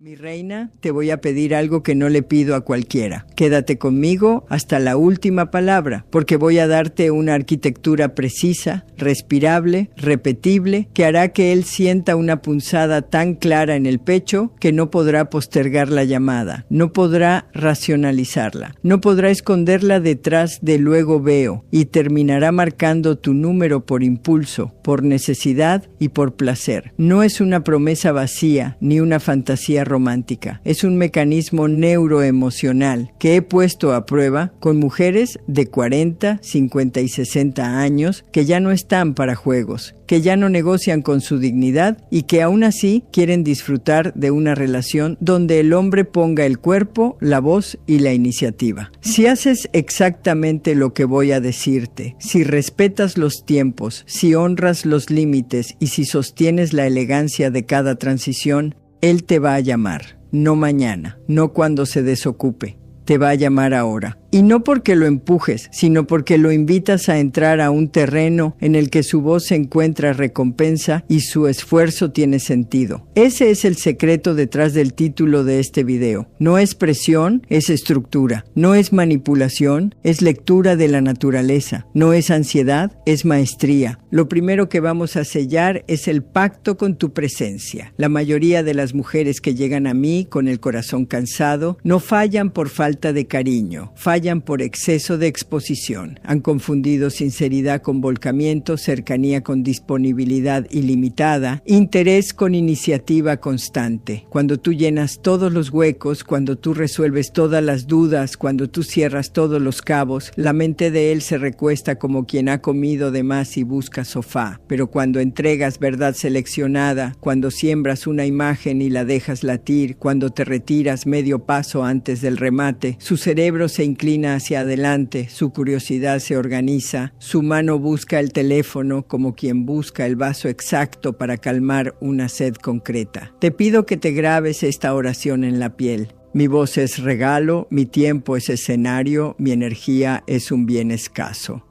Mi reina, te voy a pedir algo que no le pido a cualquiera. Quédate conmigo hasta la última palabra, porque voy a darte una arquitectura precisa, respirable, repetible, que hará que él sienta una punzada tan clara en el pecho que no podrá postergar la llamada, no podrá racionalizarla, no podrá esconderla detrás de luego veo y terminará marcando tu número por impulso, por necesidad y por placer. No es una promesa vacía ni una fantasía romántica. Es un mecanismo neuroemocional que he puesto a prueba con mujeres de 40, 50 y 60 años que ya no están para juegos, que ya no negocian con su dignidad y que aún así quieren disfrutar de una relación donde el hombre ponga el cuerpo, la voz y la iniciativa. Si haces exactamente lo que voy a decirte, si respetas los tiempos, si honras los límites y si sostienes la elegancia de cada transición, él te va a llamar, no mañana, no cuando se desocupe, te va a llamar ahora. Y no porque lo empujes, sino porque lo invitas a entrar a un terreno en el que su voz encuentra recompensa y su esfuerzo tiene sentido. Ese es el secreto detrás del título de este video. No es presión, es estructura. No es manipulación, es lectura de la naturaleza. No es ansiedad, es maestría. Lo primero que vamos a sellar es el pacto con tu presencia. La mayoría de las mujeres que llegan a mí con el corazón cansado no fallan por falta de cariño, fallan por exceso de exposición. Han confundido sinceridad con volcamiento, cercanía con disponibilidad ilimitada, interés con iniciativa constante. Cuando tú llenas todos los huecos, cuando tú resuelves todas las dudas, cuando tú cierras todos los cabos, la mente de él se recuesta como quien ha comido de más y busca sofá. Pero cuando entregas verdad seleccionada, cuando siembras una imagen y la dejas latir, cuando te retiras medio paso antes del remate, su cerebro se inclina hacia adelante, su curiosidad se organiza, su mano busca el teléfono como quien busca el vaso exacto para calmar una sed concreta. Te pido que te grabes esta oración en la piel. Mi voz es regalo, mi tiempo es escenario, mi energía es un bien escaso.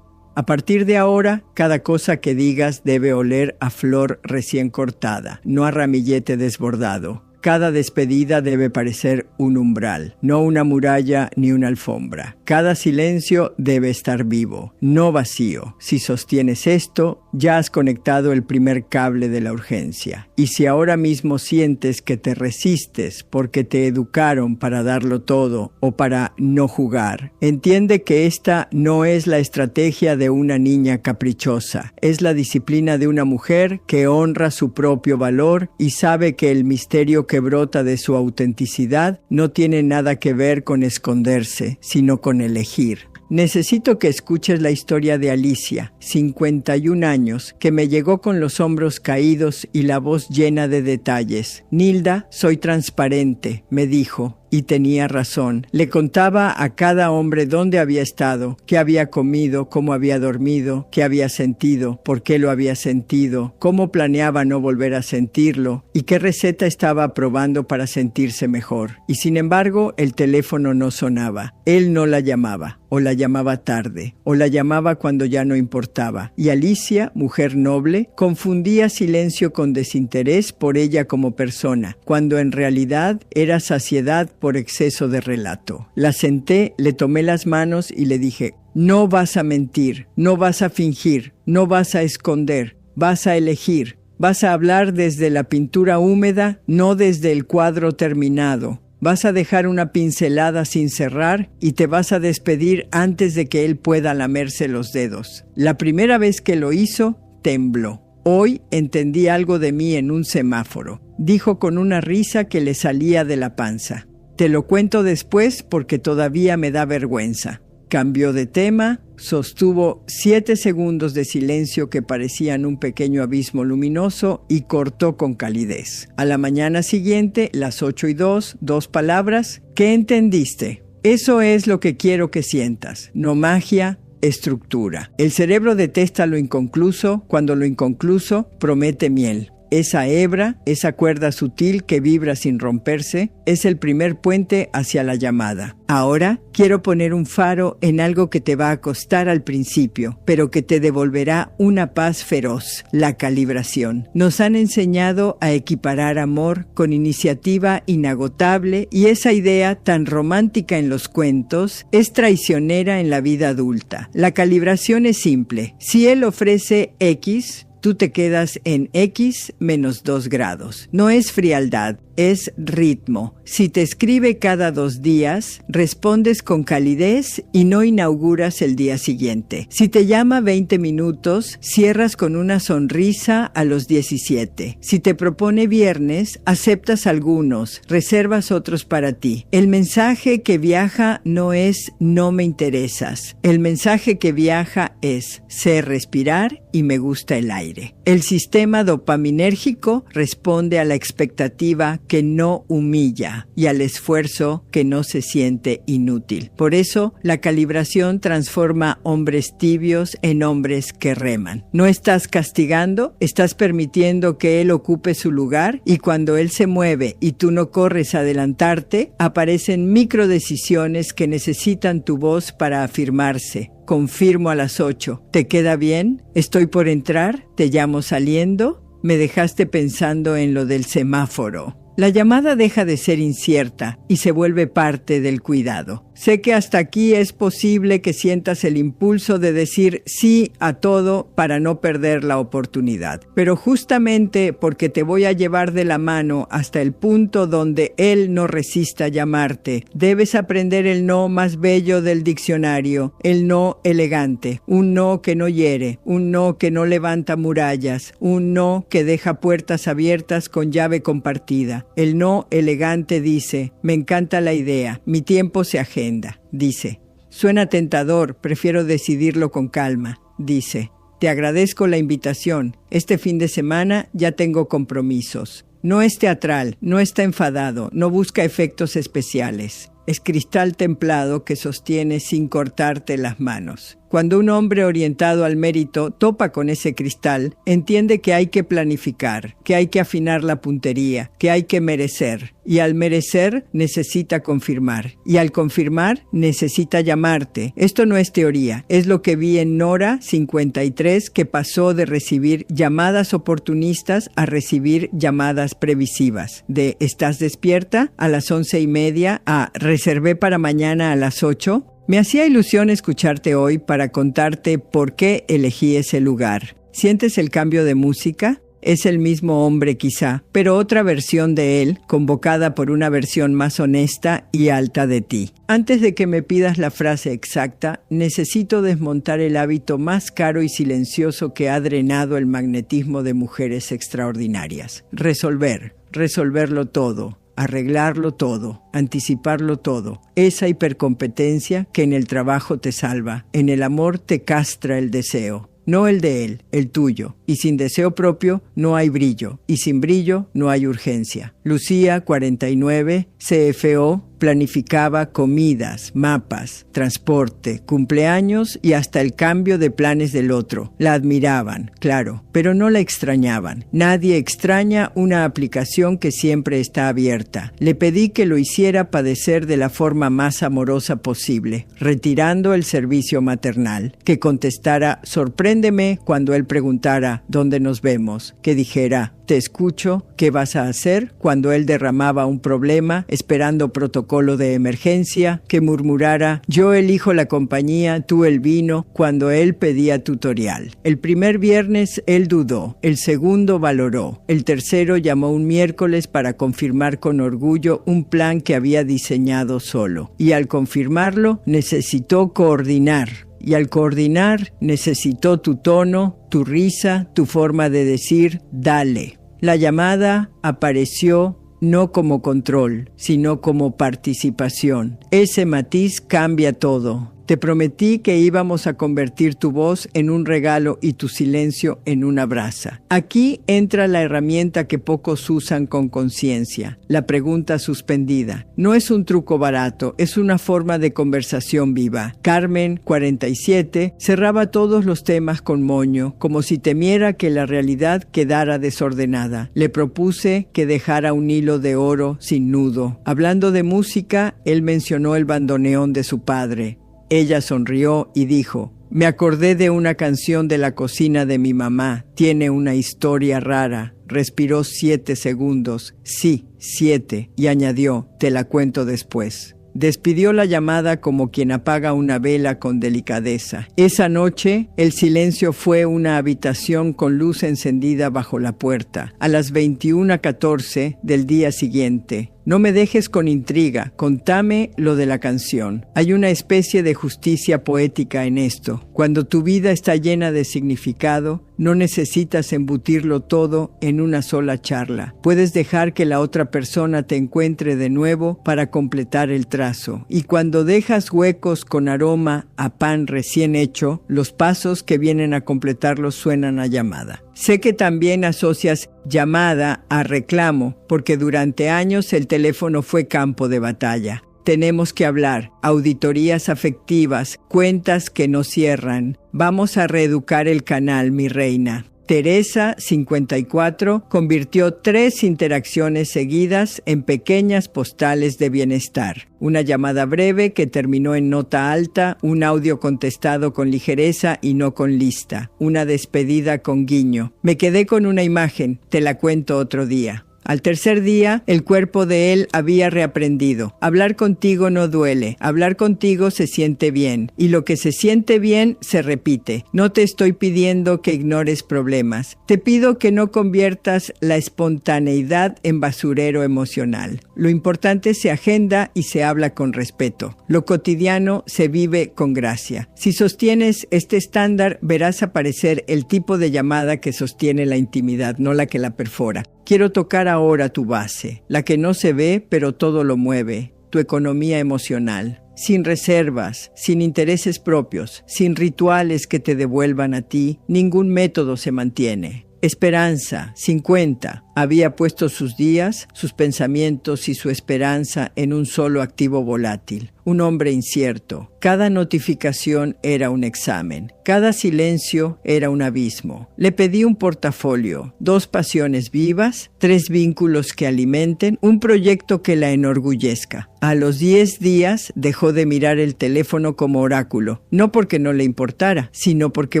A partir de ahora, cada cosa que digas debe oler a flor recién cortada, no a ramillete desbordado. Cada despedida debe parecer un umbral, no una muralla ni una alfombra. Cada silencio debe estar vivo, no vacío. Si sostienes esto, ya has conectado el primer cable de la urgencia. Y si ahora mismo sientes que te resistes porque te educaron para darlo todo o para no jugar, entiende que esta no es la estrategia de una niña caprichosa. Es la disciplina de una mujer que honra su propio valor y sabe que el misterio que brota de su autenticidad no tiene nada que ver con esconderse, sino con elegir. Necesito que escuches la historia de Alicia, 51 años, que me llegó con los hombros caídos y la voz llena de detalles. Nilda, soy transparente, me dijo. Y tenía razón. Le contaba a cada hombre dónde había estado, qué había comido, cómo había dormido, qué había sentido, por qué lo había sentido, cómo planeaba no volver a sentirlo y qué receta estaba probando para sentirse mejor. Y sin embargo, el teléfono no sonaba. Él no la llamaba, o la llamaba tarde, o la llamaba cuando ya no importaba. Y Alicia, mujer noble, confundía silencio con desinterés por ella como persona, cuando en realidad era saciedad por exceso de relato. La senté, le tomé las manos y le dije, no vas a mentir, no vas a fingir, no vas a esconder, vas a elegir, vas a hablar desde la pintura húmeda, no desde el cuadro terminado. Vas a dejar una pincelada sin cerrar y te vas a despedir antes de que él pueda lamerse los dedos. La primera vez que lo hizo, tembló. Hoy entendí algo de mí en un semáforo, dijo con una risa que le salía de la panza. Te lo cuento después porque todavía me da vergüenza. Cambió de tema, sostuvo 7 segundos de silencio que parecían un pequeño abismo luminoso y cortó con calidez. A la mañana siguiente, las 8:02, 2 palabras. ¿Qué entendiste? Eso es lo que quiero que sientas. No magia, estructura. El cerebro detesta lo inconcluso cuando lo inconcluso promete miel. esa hebra, esa cuerda sutil que vibra sin romperse, es el primer puente hacia la llamada. Ahora quiero poner un faro en algo que te va a costar al principio, pero que te devolverá una paz feroz: la calibración. Nos han enseñado a equiparar amor con iniciativa inagotable, y esa idea tan romántica en los cuentos es traicionera en la vida adulta. La calibración es simple. Si él ofrece X, tú te quedas en X menos 2 grados. No es frialdad, es ritmo. Si te escribe cada 2 días, respondes con calidez y no inauguras el día siguiente. Si te llama 20 minutos, cierras con una sonrisa a los 17. Si te propone viernes, aceptas algunos, reservas otros para ti. El mensaje que viaja no es "no me interesas". El mensaje que viaja es "sé respirar y me gusta el aire". El sistema dopaminérgico responde a la expectativa que no humilla y al esfuerzo que no se siente inútil. Por eso, la calibración transforma hombres tibios en hombres que reman. No estás castigando, estás permitiendo que él ocupe su lugar, y cuando él se mueve y tú no corres a adelantarte, aparecen microdecisiones que necesitan tu voz para afirmarse. Confirmo a las 8. ¿Te queda bien? ¿Estoy por entrar? ¿Te llamo saliendo? Me dejaste pensando en lo del semáforo. La llamada deja de ser incierta y se vuelve parte del cuidado. Sé que hasta aquí es posible que sientas el impulso de decir sí a todo para no perder la oportunidad. Pero justamente porque te voy a llevar de la mano hasta el punto donde él no resista llamarte, debes aprender el no más bello del diccionario, el no elegante, un no que no hiere, un no que no levanta murallas, un no que deja puertas abiertas con llave compartida. El no elegante dice: me encanta la idea, mi tiempo se agenda. Dice: suena tentador, prefiero decidirlo con calma. Dice: te agradezco la invitación, este fin de semana ya tengo compromisos. No es teatral, no está enfadado, no busca efectos especiales. Es cristal templado que sostiene sin cortarte las manos. Cuando un hombre orientado al mérito topa con ese cristal, entiende que hay que planificar, que hay que afinar la puntería, que hay que merecer. Y al merecer necesita confirmar. Y al confirmar necesita llamarte. Esto no es teoría, es lo que vi en Nora 53, que pasó de recibir llamadas oportunistas a recibir llamadas previsivas. De ¿estás despierta? A las 11:30 a reservé para mañana a las 8. Me hacía ilusión escucharte hoy para contarte por qué elegí ese lugar. ¿Sientes el cambio de música? Es el mismo hombre quizá, pero otra versión de él, convocada por una versión más honesta y alta de ti. Antes de que me pidas la frase exacta, necesito desmontar el hábito más caro y silencioso que ha drenado el magnetismo de mujeres extraordinarias. Resolverlo todo. Arreglarlo todo, anticiparlo todo. Esa hipercompetencia que en el trabajo te salva, en el amor te castra el deseo. No el de él, el tuyo. Y sin deseo propio no hay brillo. Y sin brillo no hay urgencia. Lucía, 49, CFO, planificaba comidas, mapas, transporte, cumpleaños y hasta el cambio de planes del otro. La admiraban, claro, pero no la extrañaban. Nadie extraña una aplicación que siempre está abierta. Le pedí que lo hiciera padecer de la forma más amorosa posible, retirando el servicio maternal. Que contestara sorpréndeme cuando él preguntara ¿dónde nos vemos? Que dijera te escucho, ¿qué vas a hacer? Cuando él derramaba un problema, esperando protocolo de emergencia, que murmurara, yo elijo la compañía, tú el vino, cuando él pedía tutorial. El primer viernes él dudó, el segundo valoró, el tercero llamó un miércoles para confirmar con orgullo un plan que había diseñado solo. Y al confirmarlo, necesitó coordinar. Y al coordinar, necesitó tu tono, tu risa, tu forma de decir, dale. La llamada apareció no como control, sino como participación. Ese matiz cambia todo. Te prometí que íbamos a convertir tu voz en un regalo y tu silencio en una brasa. Aquí entra la herramienta que pocos usan con conciencia, la pregunta suspendida. No es un truco barato, es una forma de conversación viva. Carmen, 47, cerraba todos los temas con moño, como si temiera que la realidad quedara desordenada. Le propuse que dejara un hilo de oro sin nudo. Hablando de música, él mencionó el bandoneón de su padre. Ella sonrió y dijo: me acordé de una canción de la cocina de mi mamá. Tiene una historia rara. Respiró 7 segundos. Sí, 7. Y añadió: te la cuento después. Despidió la llamada como quien apaga una vela con delicadeza. Esa noche, el silencio fue una habitación con luz encendida bajo la puerta. A las 21:14 del día siguiente. No me dejes con intriga, contame lo de la canción. Hay una especie de justicia poética en esto. Cuando tu vida está llena de significado, no necesitas embutirlo todo en una sola charla. Puedes dejar que la otra persona te encuentre de nuevo para completar el trazo. Y cuando dejas huecos con aroma a pan recién hecho, los pasos que vienen a completarlos suenan a llamada. Sé que también asocias llamada a reclamo, porque durante años el teléfono fue campo de batalla. Tenemos que hablar, auditorías afectivas, cuentas que no cierran. Vamos a reeducar el canal, mi reina. Teresa, 54, convirtió 3 interacciones seguidas en pequeñas postales de bienestar. Una llamada breve que terminó en nota alta, un audio contestado con ligereza y no con lista, una despedida con guiño. Me quedé con una imagen, te la cuento otro día. Al tercer día, el cuerpo de él había reaprendido. Hablar contigo no duele, hablar contigo se siente bien, y lo que se siente bien se repite. No te estoy pidiendo que ignores problemas, te pido que no conviertas la espontaneidad en basurero emocional. Lo importante se agenda y se habla con respeto. Lo cotidiano se vive con gracia. Si sostienes este estándar, verás aparecer el tipo de llamada que sostiene la intimidad, no la que la perfora. Quiero tocar ahora tu base, la que no se ve pero todo lo mueve, tu economía emocional. Sin reservas, sin intereses propios, sin rituales que te devuelvan a ti, ningún método se mantiene. Esperanza, 50. Había puesto sus días, sus pensamientos y su esperanza en un solo activo volátil, un hombre incierto. Cada notificación era un examen, cada silencio era un abismo. Le pedí un portafolio, 2 pasiones vivas, 3 vínculos que alimenten, un proyecto que la enorgullezca. A los 10 días dejó de mirar el teléfono como oráculo, no porque no le importara, sino porque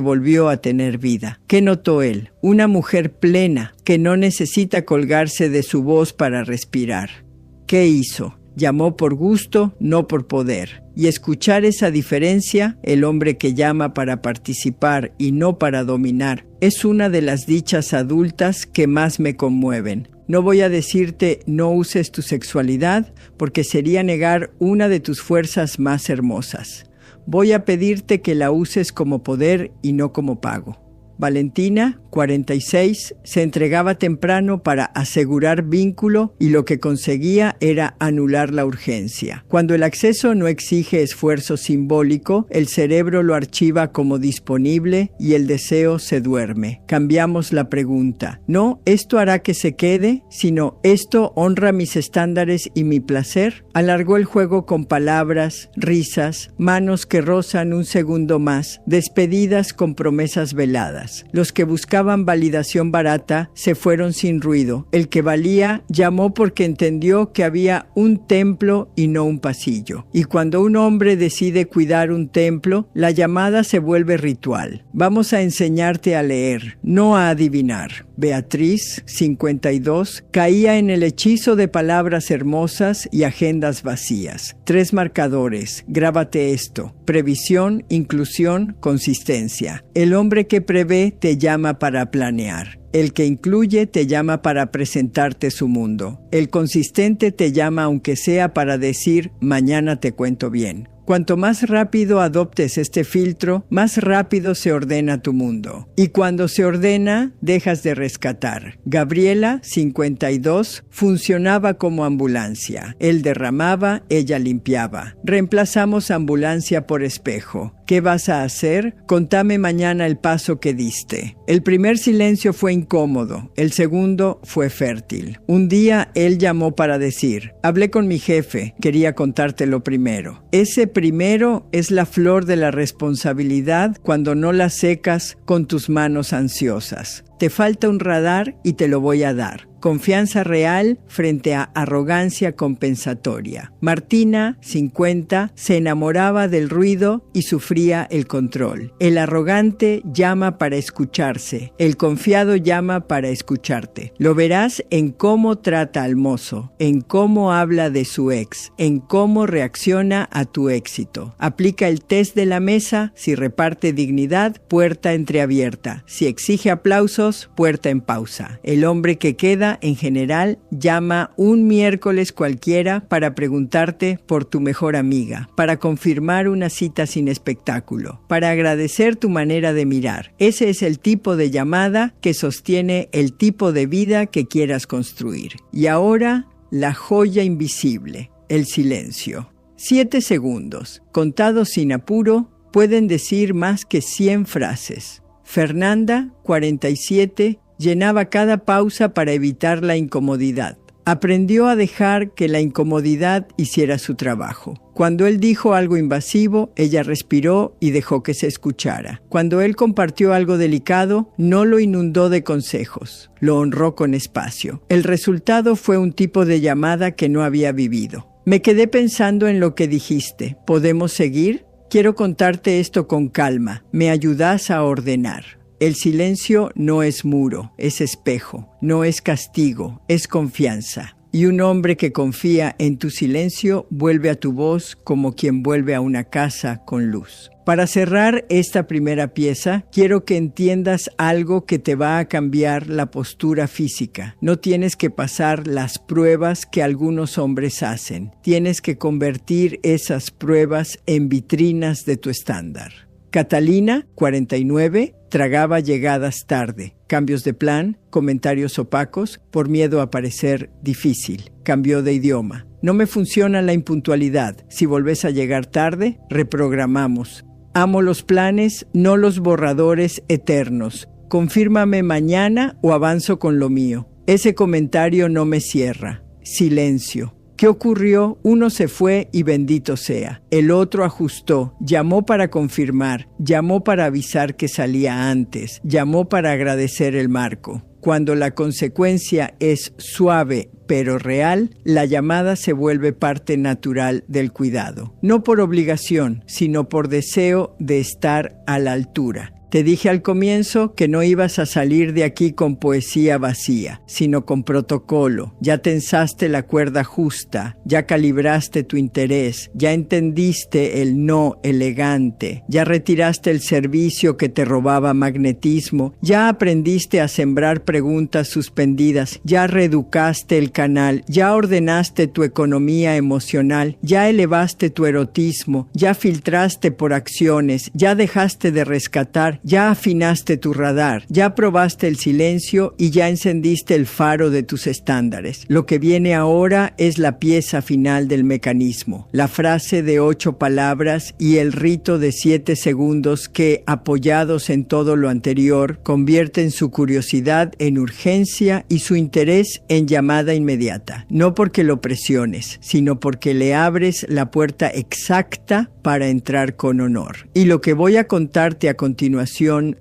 volvió a tener vida. ¿Qué notó él? Una mujer plena, que no necesita colgarse de su voz para respirar. ¿Qué hizo? Llamó por gusto, no por poder. Y escuchar esa diferencia, el hombre que llama para participar y no para dominar, es una de las dichas adultas que más me conmueven. No voy a decirte no uses tu sexualidad, porque sería negar una de tus fuerzas más hermosas. Voy a pedirte que la uses como poder y no como pago. Valentina, 46, se entregaba temprano para asegurar vínculo y lo que conseguía era anular la urgencia. Cuando el acceso no exige esfuerzo simbólico, el cerebro lo archiva como disponible y el deseo se duerme. Cambiamos la pregunta. No, esto hará que se quede, sino esto honra mis estándares y mi placer. Alargó el juego con palabras, risas, manos que rozan un segundo más, despedidas con promesas veladas. Los que buscaban validación barata se fueron sin ruido. El que valía llamó porque entendió que había un templo y no un pasillo. Y cuando un hombre decide cuidar un templo, la llamada se vuelve ritual. Vamos a enseñarte a leer, no a adivinar. Beatriz, 52, caía en el hechizo de palabras hermosas y agendas vacías. 3 marcadores, grábate esto: previsión, inclusión, consistencia. El hombre que prevé te llama para planear. El que incluye te llama para presentarte su mundo. El consistente te llama aunque sea para decir mañana te cuento bien. Cuanto más rápido adoptes este filtro, más rápido se ordena tu mundo. Y cuando se ordena, dejas de rescatar. Gabriela, 52, funcionaba como ambulancia. Él derramaba, ella limpiaba. Reemplazamos ambulancia por espejo. ¿Qué vas a hacer? Contame mañana el paso que diste. El primer silencio fue incómodo, el segundo fue fértil. Un día él llamó para decir: hablé con mi jefe, quería contártelo primero. Ese primero es la flor de la responsabilidad cuando no la secas con tus manos ansiosas. Te falta un radar y te lo voy a dar. Confianza real frente a arrogancia compensatoria. Martina, 50, se enamoraba del ruido y sufría el control. El arrogante llama para escucharse. El confiado llama para escucharte. Lo verás en cómo trata al mozo, en cómo habla de su ex, en cómo reacciona a tu éxito. Aplica el test de la mesa. Si reparte dignidad, puerta entreabierta. Si exige aplausos, puerta en pausa. El hombre que queda, en general, llama un miércoles cualquiera para preguntarte por tu mejor amiga, para confirmar una cita sin espectáculo, para agradecer tu manera de mirar. Ese es el tipo de llamada que sostiene el tipo de vida que quieras construir. Y ahora, la joya invisible, el silencio. 7 segundos, contados sin apuro, pueden decir más que 100 frases. Fernanda, 47, llenaba cada pausa para evitar la incomodidad. Aprendió a dejar que la incomodidad hiciera su trabajo. Cuando él dijo algo invasivo, ella respiró y dejó que se escuchara. Cuando él compartió algo delicado, no lo inundó de consejos, lo honró con espacio. El resultado fue un tipo de llamada que no había vivido. Me quedé pensando en lo que dijiste. ¿Podemos seguir? Quiero contarte esto con calma. ¿Me ayudas a ordenar? El silencio no es muro, es espejo, no es castigo, es confianza. Y un hombre que confía en tu silencio vuelve a tu voz como quien vuelve a una casa con luz. Para cerrar esta primera pieza, quiero que entiendas algo que te va a cambiar la postura física. No tienes que pasar las pruebas que algunos hombres hacen. Tienes que convertir esas pruebas en vitrinas de tu estándar. Catalina, 49, tragaba llegadas tarde, cambios de plan, comentarios opacos, por miedo a parecer difícil. Cambió de idioma. No me funciona la impuntualidad. Si volvés a llegar tarde, reprogramamos. Amo los planes, no los borradores eternos. Confírmame mañana o avanzo con lo mío. Ese comentario no me cierra. Silencio. ¿Qué ocurrió? Uno se fue y bendito sea. El otro ajustó, llamó para confirmar, llamó para avisar que salía antes, llamó para agradecer el marco. Cuando la consecuencia es suave pero real, la llamada se vuelve parte natural del cuidado. No por obligación, sino por deseo de estar a la altura. Te dije al comienzo que no ibas a salir de aquí con poesía vacía, sino con protocolo. Ya tensaste la cuerda justa, ya calibraste tu interés, ya entendiste el no elegante, ya retiraste el servicio que te robaba magnetismo, ya aprendiste a sembrar preguntas suspendidas, ya reeducaste el canal, ya ordenaste tu economía emocional, ya elevaste tu erotismo, ya filtraste por acciones, ya dejaste de rescatar, ya afinaste tu radar, ya probaste el silencio y ya encendiste el faro de tus estándares. Lo que viene ahora es la pieza final del mecanismo, la frase de 8 palabras y el rito de 7 segundos que, apoyados en todo lo anterior, convierten su curiosidad en urgencia y su interés en llamada inmediata. No porque lo presiones, sino porque le abres la puerta exacta para entrar con honor. Y lo que voy a contarte a continuación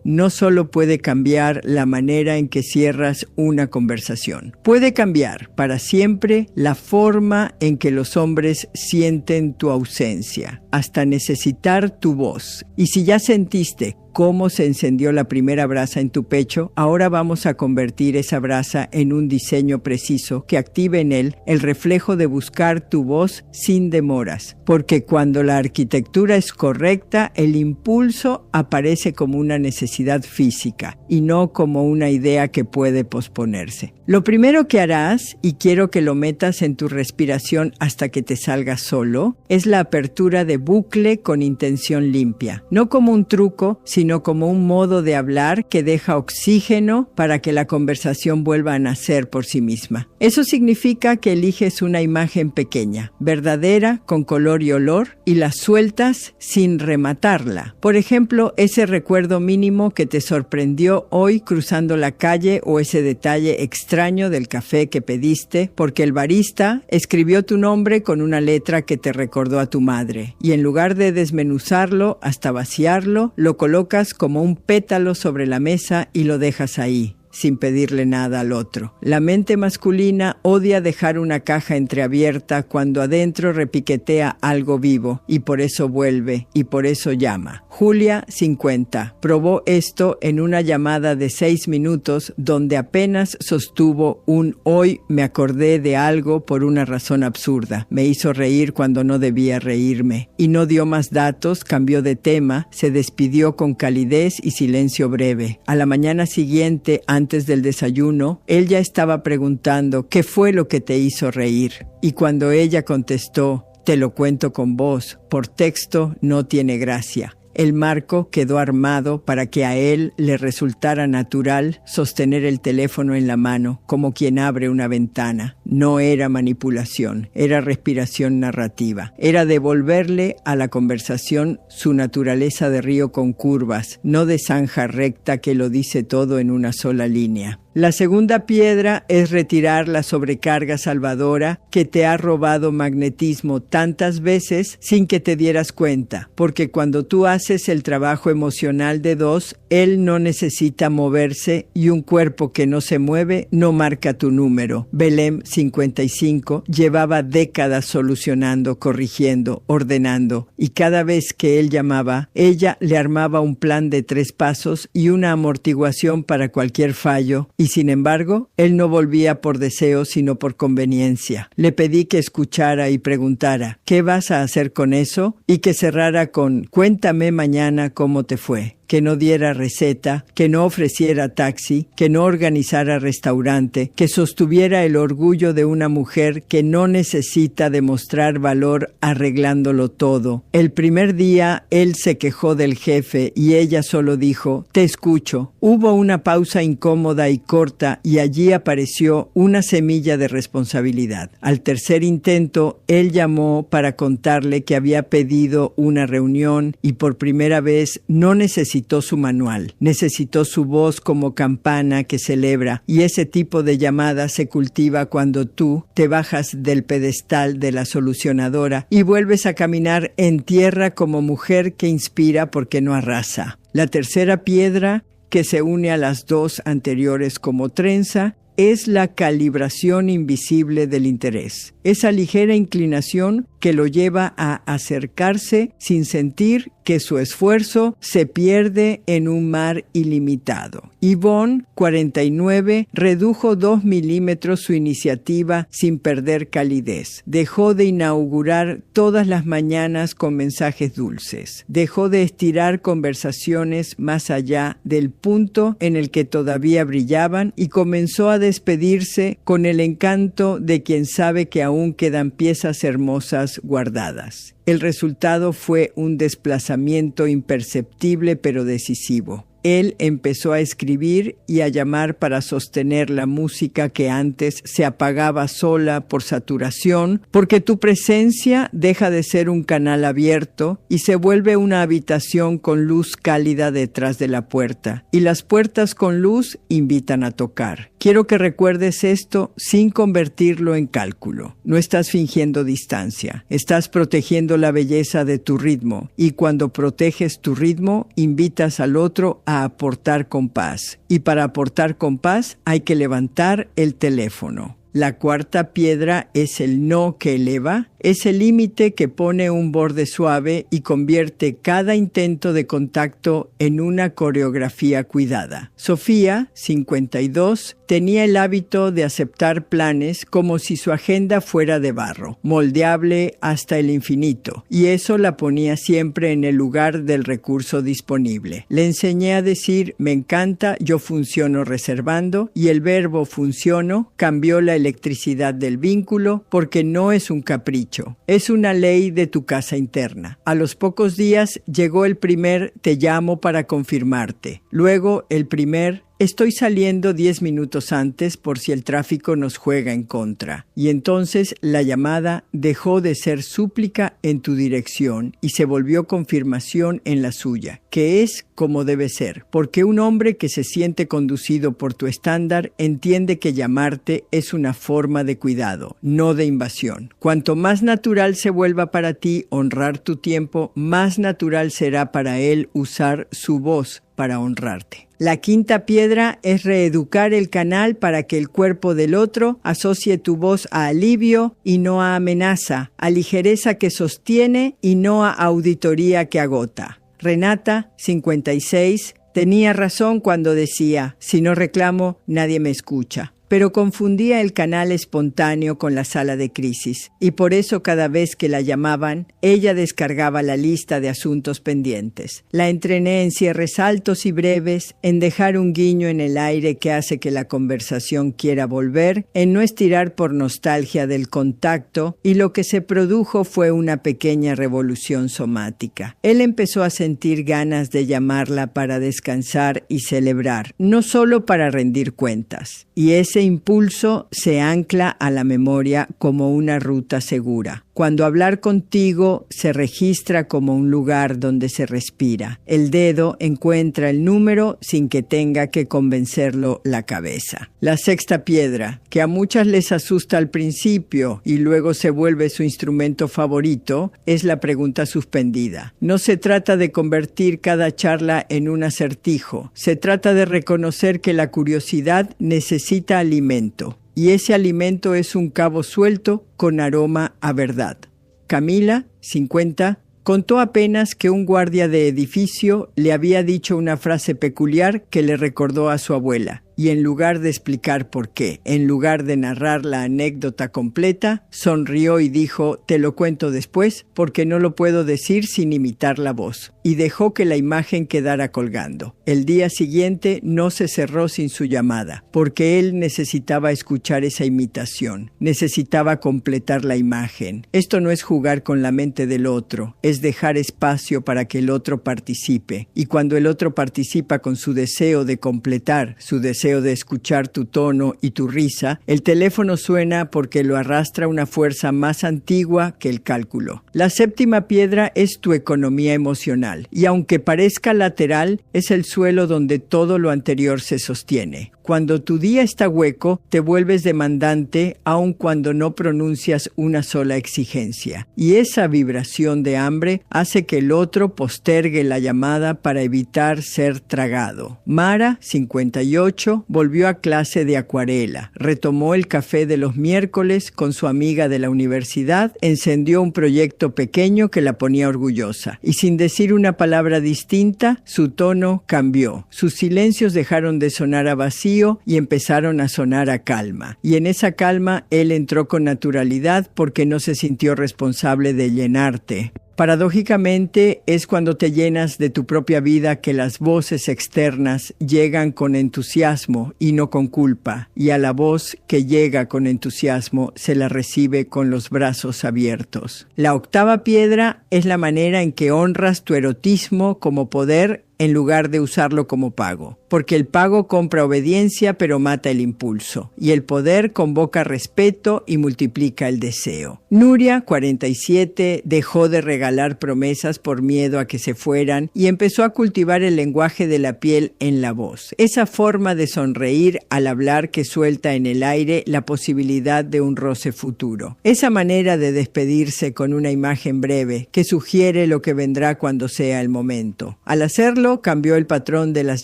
no solo puede cambiar la manera en que cierras una conversación, puede cambiar para siempre la forma en que los hombres sienten tu ausencia, hasta necesitar tu voz. Y si ya sentiste cómo se encendió la primera brasa en tu pecho, ahora vamos a convertir esa brasa en un diseño preciso que active en él el reflejo de buscar tu voz sin demoras. Porque cuando la arquitectura es correcta, el impulso aparece como una necesidad física y no como una idea que puede posponerse. Lo primero que harás, y quiero que lo metas en tu respiración hasta que te salga solo, es la apertura de bucle con intención limpia. No como un truco, sino como un modo de hablar que deja oxígeno para que la conversación vuelva a nacer por sí misma. Eso significa que eliges una imagen pequeña, verdadera, con color y olor, y la sueltas sin rematarla. Por ejemplo, ese recuerdo mínimo que te sorprendió hoy cruzando la calle, o ese detalle extraño del café que pediste porque el barista escribió tu nombre con una letra que te recordó a tu madre, y en lugar de desmenuzarlo hasta vaciarlo, lo colocas como un pétalo sobre la mesa y lo dejas ahí, sin pedirle nada al otro. La mente masculina odia dejar una caja entreabierta cuando adentro repiquetea algo vivo, y por eso vuelve, y por eso llama. Julia, 50, probó esto en una llamada de 6 minutos donde apenas sostuvo un "hoy me acordé de algo por una razón absurda. Me hizo reír cuando no debía reírme". Y no dio más datos, cambió de tema, se despidió con calidez y silencio breve. A la mañana siguiente, antes del desayuno, él ya estaba preguntando ¿qué fue lo que te hizo reír? Y cuando ella contestó "te lo cuento con voz, por texto no tiene gracia", el marco quedó armado para que a él le resultara natural sostener el teléfono en la mano, como quien abre una ventana. No era manipulación, era respiración narrativa. Era devolverle a la conversación su naturaleza de río con curvas, no de zanja recta que lo dice todo en una sola línea. La segunda piedra es retirar la sobrecarga salvadora que te ha robado magnetismo tantas veces sin que te dieras cuenta, porque cuando tú haces el trabajo emocional de dos, él no necesita moverse y un cuerpo que no se mueve no marca tu número. Belém, 55, llevaba décadas solucionando, corrigiendo, ordenando, y cada vez que él llamaba, ella le armaba un plan de 3 pasos y una amortiguación para cualquier fallo. Y sin embargo, él no volvía por deseo, sino por conveniencia. Le pedí que escuchara y preguntara, ¿qué vas a hacer con eso? Y que cerrara con, cuéntame mañana cómo te fue. Que no diera receta, que no ofreciera taxi, que no organizara restaurante, que sostuviera el orgullo de una mujer que no necesita demostrar valor arreglándolo todo. El primer día él se quejó del jefe y ella solo dijo, te escucho. Hubo una pausa incómoda y corta y allí apareció una semilla de responsabilidad. Al tercer intento, él llamó para contarle que había pedido una reunión y por primera vez no necesitó su manual, necesitó su voz como campana que celebra, y ese tipo de llamada se cultiva cuando tú te bajas del pedestal de la solucionadora y vuelves a caminar en tierra como mujer que inspira porque no arrasa. La tercera piedra, que se une a las 2 anteriores como trenza, es la calibración invisible del interés. Esa ligera inclinación que lo lleva a acercarse sin sentir que su esfuerzo se pierde en un mar ilimitado. Yvonne, 49, redujo 2 milímetros su iniciativa sin perder calidez. Dejó de inaugurar todas las mañanas con mensajes dulces. Dejó de estirar conversaciones más allá del punto en el que todavía brillaban y comenzó a despedirse con el encanto de quien sabe que aún quedan piezas hermosas guardadas. El resultado fue un desplazamiento imperceptible pero decisivo. Él empezó a escribir y a llamar para sostener la música que antes se apagaba sola por saturación, porque tu presencia deja de ser un canal abierto y se vuelve una habitación con luz cálida detrás de la puerta, y las puertas con luz invitan a tocar. Quiero que recuerdes esto sin convertirlo en cálculo. No estás fingiendo distancia, estás protegiendo la belleza de tu ritmo, y cuando proteges tu ritmo, invitas al otro a aportar con paz. Y para aportar con paz hay que levantar el teléfono. La cuarta piedra es el no que eleva, ese límite que pone un borde suave y convierte cada intento de contacto en una coreografía cuidada. Sofía, 52, tenía el hábito de aceptar planes como si su agenda fuera de barro, moldeable hasta el infinito, y eso la ponía siempre en el lugar del recurso disponible. Le enseñé a decir me encanta, yo funciono reservando, y el verbo funciono cambió la electricidad del vínculo porque no es un capricho, es una ley de tu casa interna. A los pocos días llegó el primer te llamo para confirmarte, luego el primer estoy saliendo 10 minutos antes por si el tráfico nos juega en contra. Y entonces la llamada dejó de ser súplica en tu dirección y se volvió confirmación en la suya, que es como debe ser, porque un hombre que se siente conducido por tu estándar entiende que llamarte es una forma de cuidado, no de invasión. Cuanto más natural se vuelva para ti honrar tu tiempo, más natural será para él usar su voz para honrarte. La quinta piedra es reeducar el canal para que el cuerpo del otro asocie tu voz a alivio y no a amenaza, a ligereza que sostiene y no a auditoría que agota. Renata, 56, tenía razón cuando decía, si no reclamo, nadie me escucha. Pero confundía el canal espontáneo con la sala de crisis, y por eso cada vez que la llamaban, ella descargaba la lista de asuntos pendientes. La entrené en cierres altos y breves, en dejar un guiño en el aire que hace que la conversación quiera volver, en no estirar por nostalgia del contacto, y lo que se produjo fue una pequeña revolución somática. Él empezó a sentir ganas de llamarla para descansar y celebrar, no solo para rendir cuentas. Y ese impulso se ancla a la memoria como una ruta segura. Cuando hablar contigo se registra como un lugar donde se respira. El dedo encuentra el número sin que tenga que convencerlo la cabeza. La sexta piedra, que a muchas les asusta al principio y luego se vuelve su instrumento favorito, es la pregunta suspendida. No se trata de convertir cada charla en un acertijo. Se trata de reconocer que la curiosidad necesita alimento. Y ese alimento es un cabo suelto con aroma a verdad. Camila, 50, contó apenas que un guardia de edificio le había dicho una frase peculiar que le recordó a su abuela. Y en lugar de explicar por qué, en lugar de narrar la anécdota completa, sonrió y dijo, te lo cuento después, porque no lo puedo decir sin imitar la voz. Y dejó que la imagen quedara colgando. El día siguiente no se cerró sin su llamada, porque él necesitaba escuchar esa imitación, necesitaba completar la imagen. Esto no es jugar con la mente del otro, es dejar espacio para que el otro participe. Y cuando el otro participa con su deseo de completar, su deseo de escuchar tu tono y tu risa, el teléfono suena porque lo arrastra una fuerza más antigua que el cálculo. La séptima piedra es tu economía emocional, y aunque parezca lateral, es el suelo donde todo lo anterior se sostiene. Cuando tu día está hueco, te vuelves demandante aun cuando no pronuncias una sola exigencia. Y esa vibración de hambre hace que el otro postergue la llamada para evitar ser tragado. Mara, 58, volvió a clase de acuarela. Retomó el café de los miércoles con su amiga de la universidad, encendió un proyecto pequeño que la ponía orgullosa. Y sin decir una palabra distinta, su tono cambió. Sus silencios dejaron de sonar a vacío y empezaron a sonar a calma. Y en esa calma él entró con naturalidad porque no se sintió responsable de llenarte. Paradójicamente es cuando te llenas de tu propia vida que las voces externas llegan con entusiasmo y no con culpa, y a la voz que llega con entusiasmo se la recibe con los brazos abiertos. La octava piedra es la manera en que honras tu erotismo como poder en lugar de usarlo como pago, porque el pago compra obediencia pero mata el impulso, y el poder convoca respeto y multiplica el deseo. Nuria, 47, dejó de regalar promesas por miedo a que se fueran y empezó a cultivar el lenguaje de la piel en la voz, esa forma de sonreír al hablar que suelta en el aire la posibilidad de un roce futuro, esa manera de despedirse con una imagen breve que sugiere lo que vendrá cuando sea el momento. Al hacerlo, cambió el patrón de las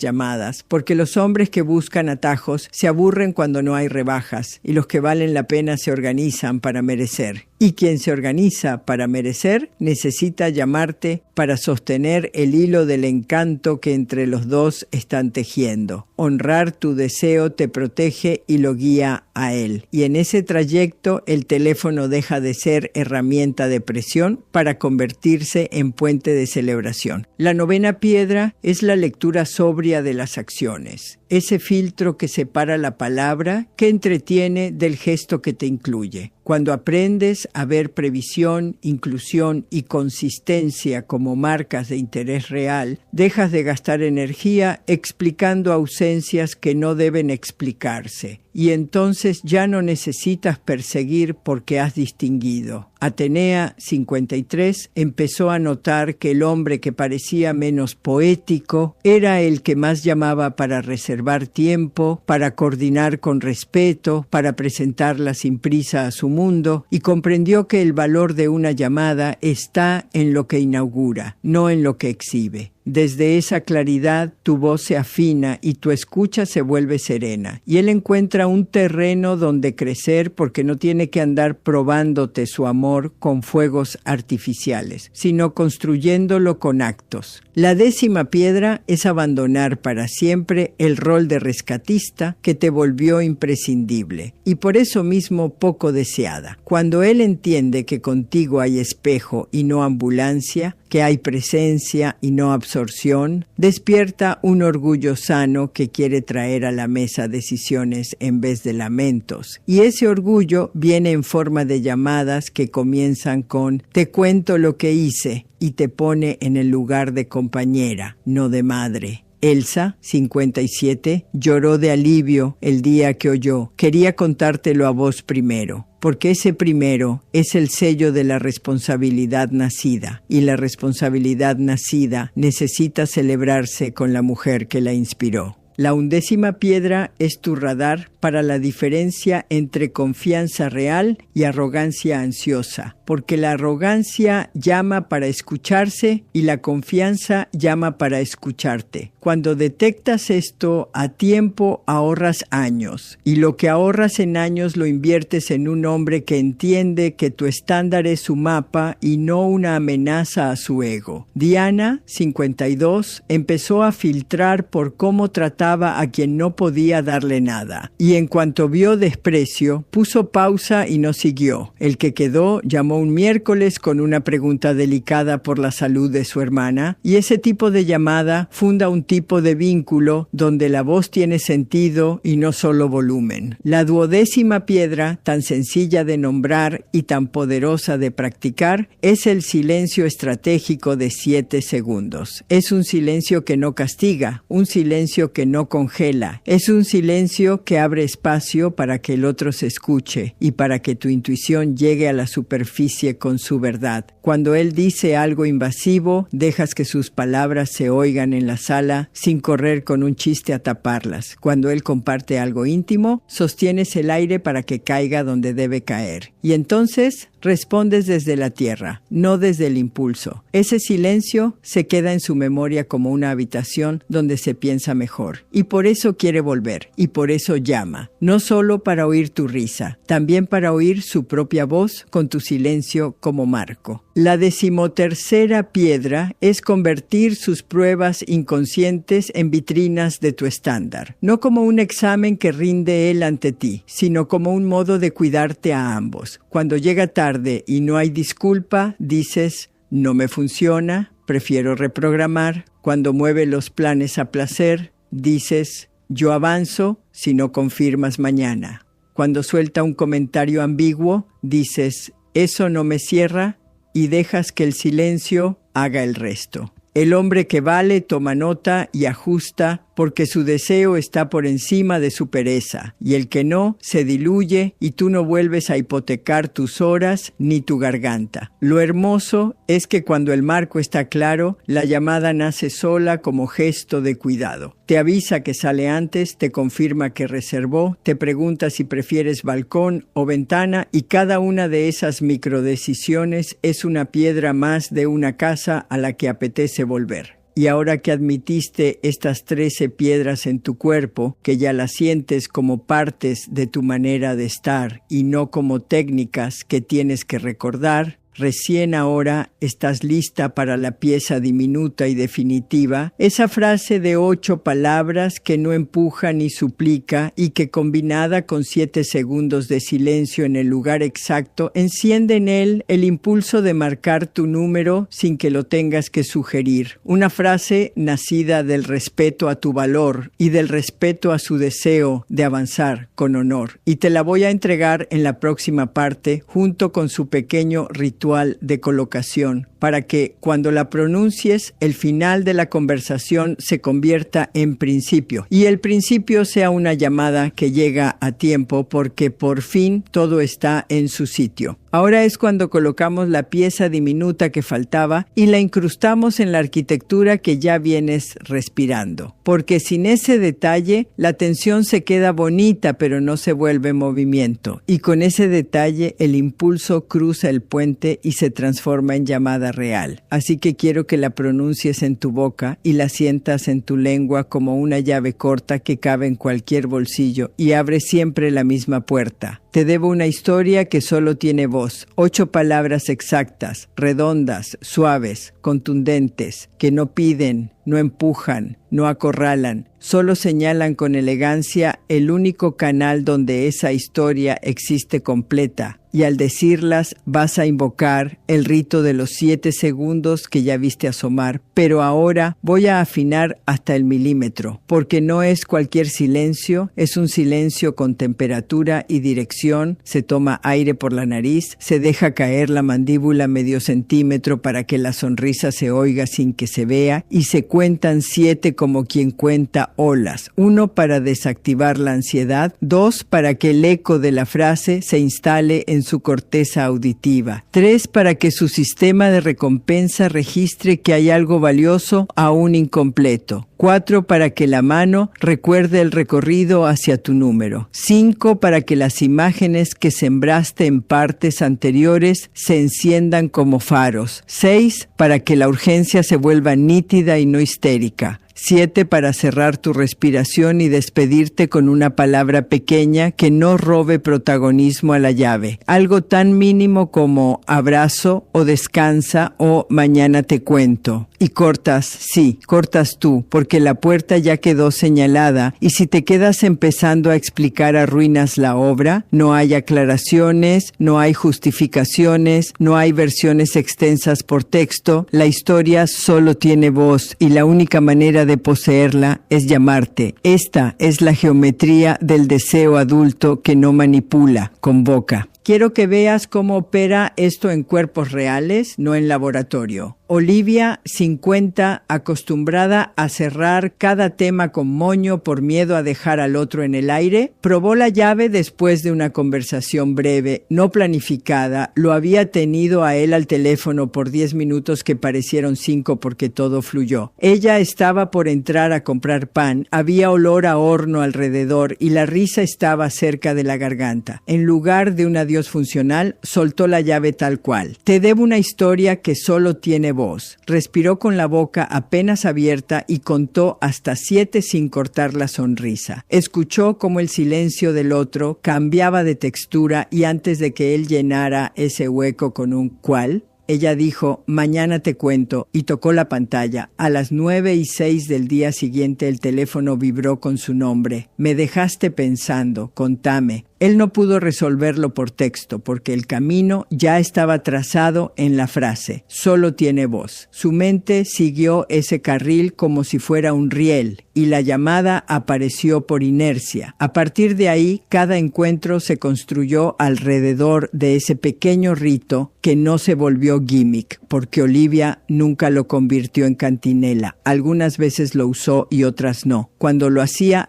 llamadas, porque los hombres que buscan atajos se aburren cuando no hay rebajas y los que valen la pena se organizan para merecer. Y quien se organiza para merecer necesita llamarte para sostener el hilo del encanto que entre los dos están tejiendo. Honrar tu deseo te protege y lo guía a él. Y en ese trayecto el teléfono deja de ser herramienta de presión para convertirse en puente de celebración. La novena piedra es la lectura sobria de las acciones. Ese filtro que separa la palabra que entretiene del gesto que te incluye. Cuando aprendes a ver previsión, inclusión y consistencia como marcas de interés real, dejas de gastar energía explicando ausencias que no deben explicarse. Y entonces ya no necesitas perseguir porque has distinguido. Atenea, 53, empezó a notar que el hombre que parecía menos poético era el que más llamaba para reservar tiempo, para coordinar con respeto, para presentarla sin prisa a su mundo, y comprendió que el valor de una llamada está en lo que inaugura, no en lo que exhibe. Desde esa claridad tu voz se afina y tu escucha se vuelve serena. Y él encuentra un terreno donde crecer porque no tiene que andar probándote su amor con fuegos artificiales, sino construyéndolo con actos. La 10ª piedra es abandonar para siempre el rol de rescatista que te volvió imprescindible y por eso mismo poco deseada. Cuando él entiende que contigo hay espejo y no ambulancia, que hay presencia y no absorción, despierta un orgullo sano que quiere traer a la mesa decisiones en vez de lamentos. Y ese orgullo viene en forma de llamadas que comienzan con «te cuento lo que hice» y te pone en el lugar de compañera, no de madre. Elsa, 57, lloró de alivio el día que oyó. Quería contártelo a vos primero, porque ese primero es el sello de la responsabilidad nacida, y la responsabilidad nacida necesita celebrarse con la mujer que la inspiró. La 11ª piedra es tu radar para la diferencia entre confianza real y arrogancia ansiosa, porque la arrogancia llama para escucharse y la confianza llama para escucharte. Cuando detectas esto a tiempo, ahorras años, y lo que ahorras en años lo inviertes en un hombre que entiende que tu estándar es su mapa y no una amenaza a su ego. Diana, 52, empezó a filtrar por cómo trataba a quien no podía darle nada, y en cuanto vio desprecio, puso pausa y no siguió. El que quedó llamó un miércoles con una pregunta delicada por la salud de su hermana, y ese tipo de llamada funda un tipo de vínculo donde la voz tiene sentido y no solo volumen. La 12ª piedra, tan sencilla de nombrar y tan poderosa de practicar, es el silencio estratégico de 7 segundos. Es un silencio que no castiga, un silencio que no congela, es un silencio que abre espacio para que el otro se escuche y para que tu intuición llegue a la superficie con su verdad. Cuando él dice algo invasivo, dejas que sus palabras se oigan en la sala sin correr con un chiste a taparlas. Cuando él comparte algo íntimo, sostienes el aire para que caiga donde debe caer. Y entonces respondes desde la tierra, no desde el impulso. Ese silencio se queda en su memoria como una habitación donde se piensa mejor. Y por eso quiere volver, y por eso llama. No solo para oír tu risa, también para oír su propia voz con tu silencio como marco. La 13ª piedra es convertir sus pruebas inconscientes en vitrinas de tu estándar. No como un examen que rinde él ante ti, sino como un modo de cuidarte a ambos. Cuando llega tarde y no hay disculpa, dices, no me funciona, prefiero reprogramar. Cuando mueve los planes a placer, dices, yo avanzo si no confirmas mañana. Cuando suelta un comentario ambiguo, dices, eso no me cierra, y dejas que el silencio haga el resto. El hombre que vale toma nota y ajusta porque su deseo está por encima de su pereza, y el que no se diluye y tú no vuelves a hipotecar tus horas ni tu garganta. Lo hermoso es que cuando el marco está claro, la llamada nace sola como gesto de cuidado. Te avisa que sale antes, te confirma que reservó, te pregunta si prefieres balcón o ventana, y cada una de esas microdecisiones es una piedra más de una casa a la que apetece volver. y ahora que admitiste estas 13 piedras en tu cuerpo, que ya las sientes como partes de tu manera de estar y no como técnicas que tienes que recordar, recién ahora estás lista para la pieza diminuta y definitiva, esa frase de 8 palabras que no empuja ni suplica y que combinada con 7 segundos de silencio en el lugar exacto, enciende en él el impulso de marcar tu número sin que lo tengas que sugerir. Una frase nacida del respeto a tu valor y del respeto a su deseo de avanzar con honor. Y te la voy a entregar en la próxima parte junto con su pequeño ritual de colocación, para que cuando la pronuncies, el final de la conversación se convierta en principio, y el principio sea una llamada que llega a tiempo porque por fin todo está en su sitio. Ahora es cuando colocamos la pieza diminuta que faltaba y la incrustamos en la arquitectura que ya vienes respirando. Porque sin ese detalle, la tensión se queda bonita pero no se vuelve movimiento. Y con ese detalle, el impulso cruza el puente y se transforma en llamada real. Así que quiero que la pronuncies en tu boca y la sientas en tu lengua como una llave corta que cabe en cualquier bolsillo y abre siempre la misma puerta. Te debo una historia que solo tiene voz, 8 palabras exactas, redondas, suaves, contundentes, que no piden, no empujan, no acorralan, solo señalan con elegancia el único canal donde esa historia existe completa. Y al decirlas vas a invocar el rito de los 7 segundos que ya viste asomar, pero ahora voy a afinar hasta el milímetro, porque no es cualquier silencio, es un silencio con temperatura y dirección, se toma aire por la nariz, se deja caer la mandíbula medio centímetro para que la sonrisa se oiga sin que se vea, y se cuentan 7 como quien cuenta olas, 1 para desactivar la ansiedad, 2 para que el eco de la frase se instale en su corteza auditiva, 3 para que su sistema de recompensa registre que hay algo valioso aún incompleto, 4 para que la mano recuerde el recorrido hacia tu número, 5 para que las imágenes que sembraste en partes anteriores se enciendan como faros, 6 para que la urgencia se vuelva nítida y no histérica, 7 para cerrar tu respiración y despedirte con una palabra pequeña que no robe protagonismo a la llave. Algo tan mínimo como abrazo o descansa o mañana te cuento. Y cortas, sí, cortas tú, porque la puerta ya quedó señalada y si te quedas empezando a explicar arruinas la obra, no hay aclaraciones, no hay justificaciones, no hay versiones extensas por texto, la historia solo tiene voz y la única manera de poseerla es llamarte. Esta es la geometría del deseo adulto que no manipula, convoca. Quiero que veas cómo opera esto en cuerpos reales, no en laboratorio. Olivia, 50, acostumbrada a cerrar cada tema con moño por miedo a dejar al otro en el aire, probó la llave después de una conversación breve, no planificada. Lo había tenido a él al teléfono por 10 minutos que parecieron 5 porque todo fluyó. Ella estaba por entrar a comprar pan, había olor a horno alrededor y la risa estaba cerca de la garganta. En lugar de un adiós funcional, soltó la llave tal cual. Te debo una historia que solo tiene voz. Respiró con la boca apenas abierta y contó hasta 7 sin cortar la sonrisa. Escuchó cómo el silencio del otro cambiaba de textura y antes de que él llenara ese hueco con un ¿cuál?, ella dijo, mañana te cuento, y tocó la pantalla. A las 9:06 del día siguiente el teléfono vibró con su nombre. Me dejaste pensando, contame. Él no pudo resolverlo por texto porque el camino ya estaba trazado en la frase. Solo tiene voz. Su mente siguió ese carril como si fuera un riel y la llamada apareció por inercia. A partir de ahí, cada encuentro se construyó alrededor de ese pequeño rito que no se volvió gimmick porque Olivia nunca lo convirtió en cantinela. Algunas veces lo usó y otras no. Cuando lo hacía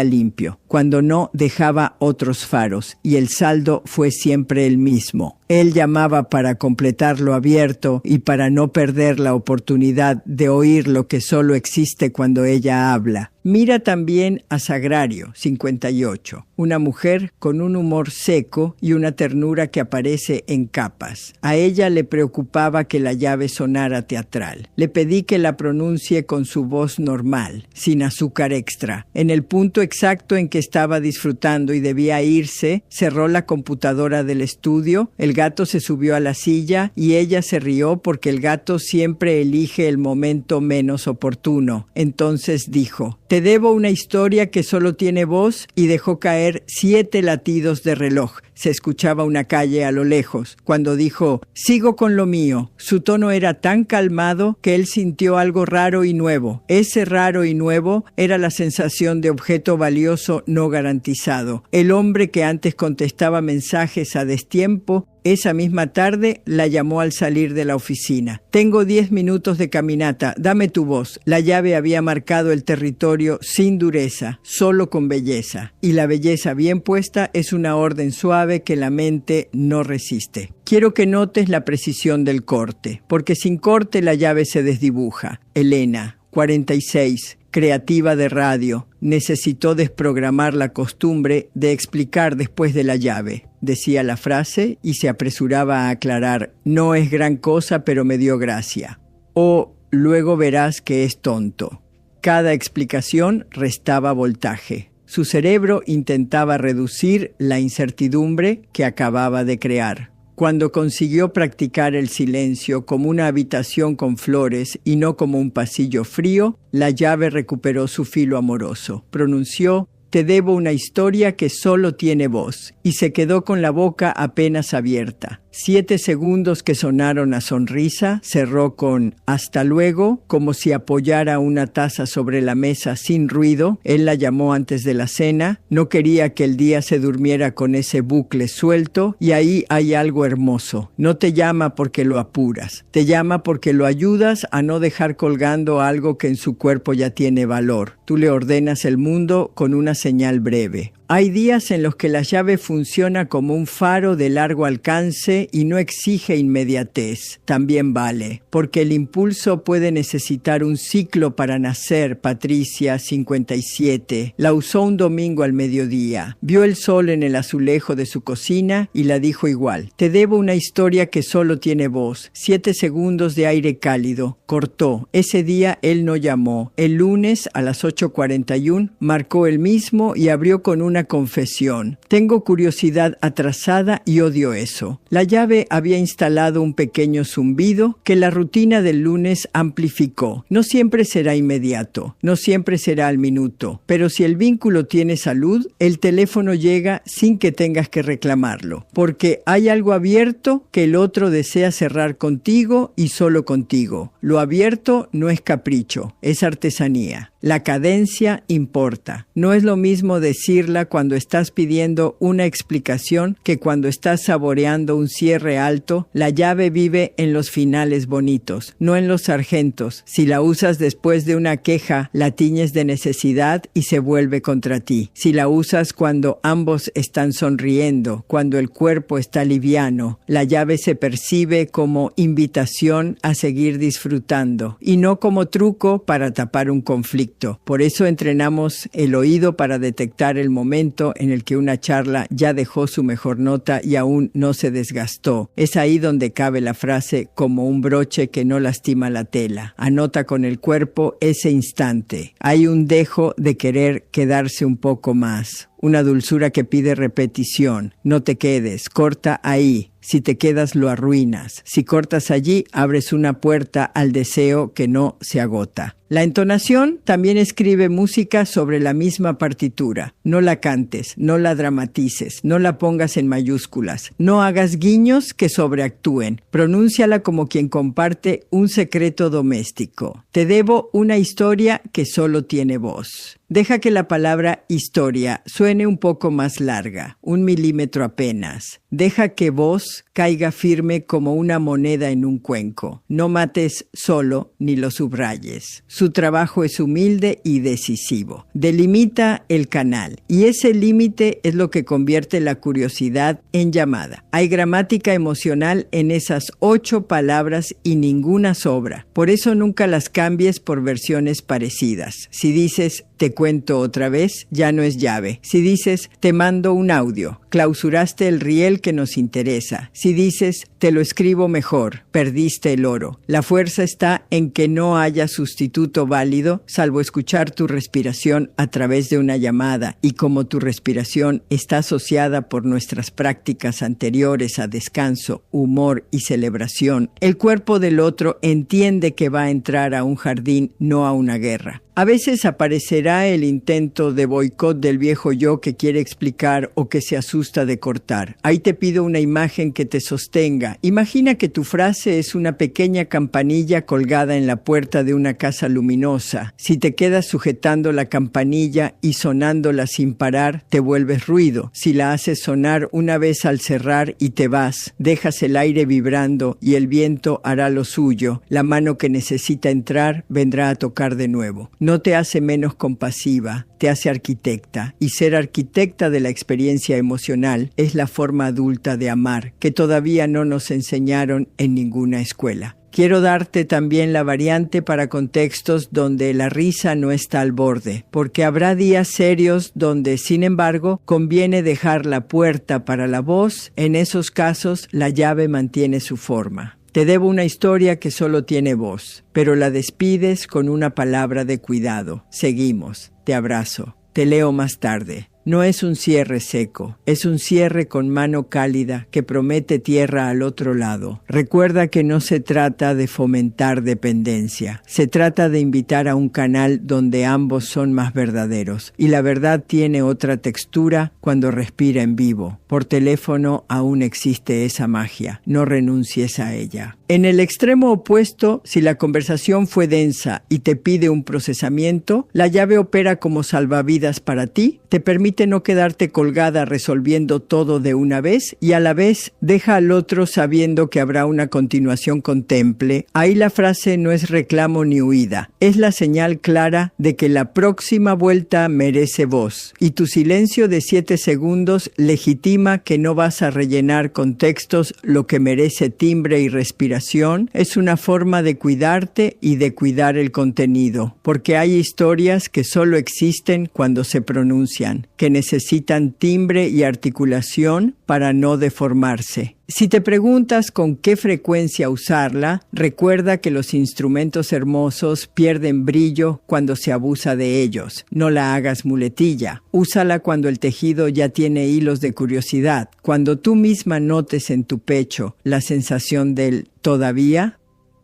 limpio. Cuando no, dejaba otros faros y el saldo fue siempre el mismo. Él llamaba para completar lo abierto y para no perder la oportunidad de oír lo que solo existe cuando ella habla. Mira también a Sagrario, 58, una mujer con un humor seco y una ternura que aparece en capas. A ella le preocupaba que la llave sonara teatral. Le pedí que la pronuncie con su voz normal, sin azúcar extra. En el punto exacto en que estaba disfrutando y debía irse, cerró la computadora del estudio, el gato se subió a la silla y ella se rió porque el gato siempre elige el momento menos oportuno. Entonces dijo: te debo una historia que solo tiene voz, y dejó caer 7 latidos de reloj. Se escuchaba una calle a lo lejos. Cuando dijo: sigo con lo mío, su tono era tan calmado que él sintió algo raro y nuevo. Ese raro y nuevo era la sensación de objeto valioso no garantizado. El hombre que antes contestaba mensajes a destiempo, esa misma tarde la llamó al salir de la oficina. Tengo 10 minutos de caminata, dame tu voz. La llave había marcado el territorio sin dureza, solo con belleza. Y la belleza bien puesta es una orden suave que la mente no resiste. Quiero que notes la precisión del corte, porque sin corte la llave se desdibuja. Elena, 46, creativa de radio, necesitó desprogramar la costumbre de explicar después de la llave. Decía la frase y se apresuraba a aclarar: no es gran cosa, pero me dio gracia. O luego verás que es tonto. Cada explicación restaba voltaje. Su cerebro intentaba reducir la incertidumbre que acababa de crear. Cuando consiguió practicar el silencio como una habitación con flores y no como un pasillo frío, la llave recuperó su filo amoroso. Pronunció: te debo una historia que solo tiene voz, y se quedó con la boca apenas abierta. 7 segundos que sonaron a sonrisa, cerró con hasta luego, como si apoyara una taza sobre la mesa sin ruido. Él la llamó antes de la cena, no quería que el día se durmiera con ese bucle suelto, y ahí hay algo hermoso. No te llama porque lo apuras, te llama porque lo ayudas a no dejar colgando algo que en su cuerpo ya tiene valor. Tú le ordenas el mundo con una señal breve. Hay días en los que la llave funciona como un faro de largo alcance y no exige inmediatez. También vale, porque el impulso puede necesitar un ciclo para nacer. Patricia, 57, la usó un domingo al mediodía. Vio el sol en el azulejo de su cocina y la dijo igual: te debo una historia que solo tiene voz. 7 segundos de aire cálido. Cortó. Ese día él no llamó. El lunes a las 8:41 marcó el mismo y abrió con una confesión: tengo curiosidad atrasada y odio eso. La llave había instalado un pequeño zumbido que la rutina del lunes amplificó. No siempre será inmediato, no siempre será al minuto, pero si el vínculo tiene salud, el teléfono llega sin que tengas que reclamarlo, porque hay algo abierto que el otro desea cerrar contigo y solo contigo. Lo abierto no es capricho, es artesanía. La cadencia importa. No es lo mismo decirla cuando estás pidiendo una explicación que cuando estás saboreando un cierre alto. La llave vive en los finales bonitos, no en los sargentos. Si la usas después de una queja, la tiñes de necesidad y se vuelve contra ti. Si la usas cuando ambos están sonriendo, cuando el cuerpo está liviano, la llave se percibe como invitación a seguir disfrutando y no como truco para tapar un conflicto. Por eso entrenamos el oído para detectar el momento en el que una charla ya dejó su mejor nota y aún no se desgastó. Es ahí donde cabe la frase: como un broche que no lastima la tela. Anota con el cuerpo ese instante. Hay un dejo de querer quedarse un poco más. Una dulzura que pide repetición. No te quedes, corta ahí. Si te quedas, lo arruinas. Si cortas allí, abres una puerta al deseo que no se agota. La entonación también escribe música sobre la misma partitura. No la cantes, no la dramatices, no la pongas en mayúsculas. No hagas guiños que sobreactúen. Pronúnciala como quien comparte un secreto doméstico. Te debo una historia que solo tiene voz. Deja que la palabra historia suene un poco más larga, 1 milímetro apenas. Deja que voz caiga firme como una moneda en un cuenco. No mates solo ni lo subrayes. Su trabajo es humilde y decisivo. Delimita el canal y ese límite es lo que convierte la curiosidad en llamada. Hay gramática emocional en esas 8 palabras y ninguna sobra. Por eso nunca las cambies por versiones parecidas. Si dices: te te cuento otra vez, ya no es llave. Si dices, te mando un audio, clausuraste el riel que nos interesa. Si dices, te lo escribo mejor, perdiste el oro. La fuerza está en que no haya sustituto válido, salvo escuchar tu respiración a través de una llamada, y como tu respiración está asociada por nuestras prácticas anteriores a descanso, humor y celebración, el cuerpo del otro entiende que va a entrar a un jardín, no a una guerra. A veces aparecerá el intento de boicot del viejo yo que quiere explicar o que se asusta de cortar. Ahí te pido una imagen que te sostenga. Imagina que tu frase es una pequeña campanilla colgada en la puerta de una casa luminosa. Si te quedas sujetando la campanilla y sonándola sin parar, te vuelves ruido. Si la haces sonar una vez al cerrar y te vas, dejas el aire vibrando y el viento hará lo suyo. La mano que necesita entrar vendrá a tocar de nuevo. No te hace menos compasiva, te hace arquitecta, y ser arquitecta de la experiencia emocional es la forma adulta de amar, que todavía no nos enseñaron en ninguna escuela. Quiero darte también la variante para contextos donde la risa no está al borde, porque habrá días serios donde, sin embargo, conviene dejar la puerta para la voz. En esos casos, la llave mantiene su forma. Te debo una historia que solo tiene voz, pero la despides con una palabra de cuidado. Seguimos. Te abrazo. Te leo más tarde. No es un cierre seco, es un cierre con mano cálida que promete tierra al otro lado. Recuerda que no se trata de fomentar dependencia, se trata de invitar a un canal donde ambos son más verdaderos. Y la verdad tiene otra textura cuando respira en vivo. Por teléfono aún existe esa magia, no renuncies a ella. En el extremo opuesto, si la conversación fue densa y te pide un procesamiento, la llave opera como salvavidas para ti, te permite no quedarte colgada resolviendo todo de una vez y a la vez deja al otro sabiendo que habrá una continuación contemple. Ahí la frase no es reclamo ni huida, es la señal clara de que la próxima vuelta merece voz. Y tu silencio de 7 segundos legitima que no vas a rellenar con textos lo que merece timbre y respiración. Es una forma de cuidarte y de cuidar el contenido, porque hay historias que solo existen cuando se pronuncian, que necesitan timbre y articulación para no deformarse. Si te preguntas con qué frecuencia usarla, recuerda que los instrumentos hermosos pierden brillo cuando se abusa de ellos. No la hagas muletilla. Úsala cuando el tejido ya tiene hilos de curiosidad. Cuando tú misma notes en tu pecho la sensación del todavía,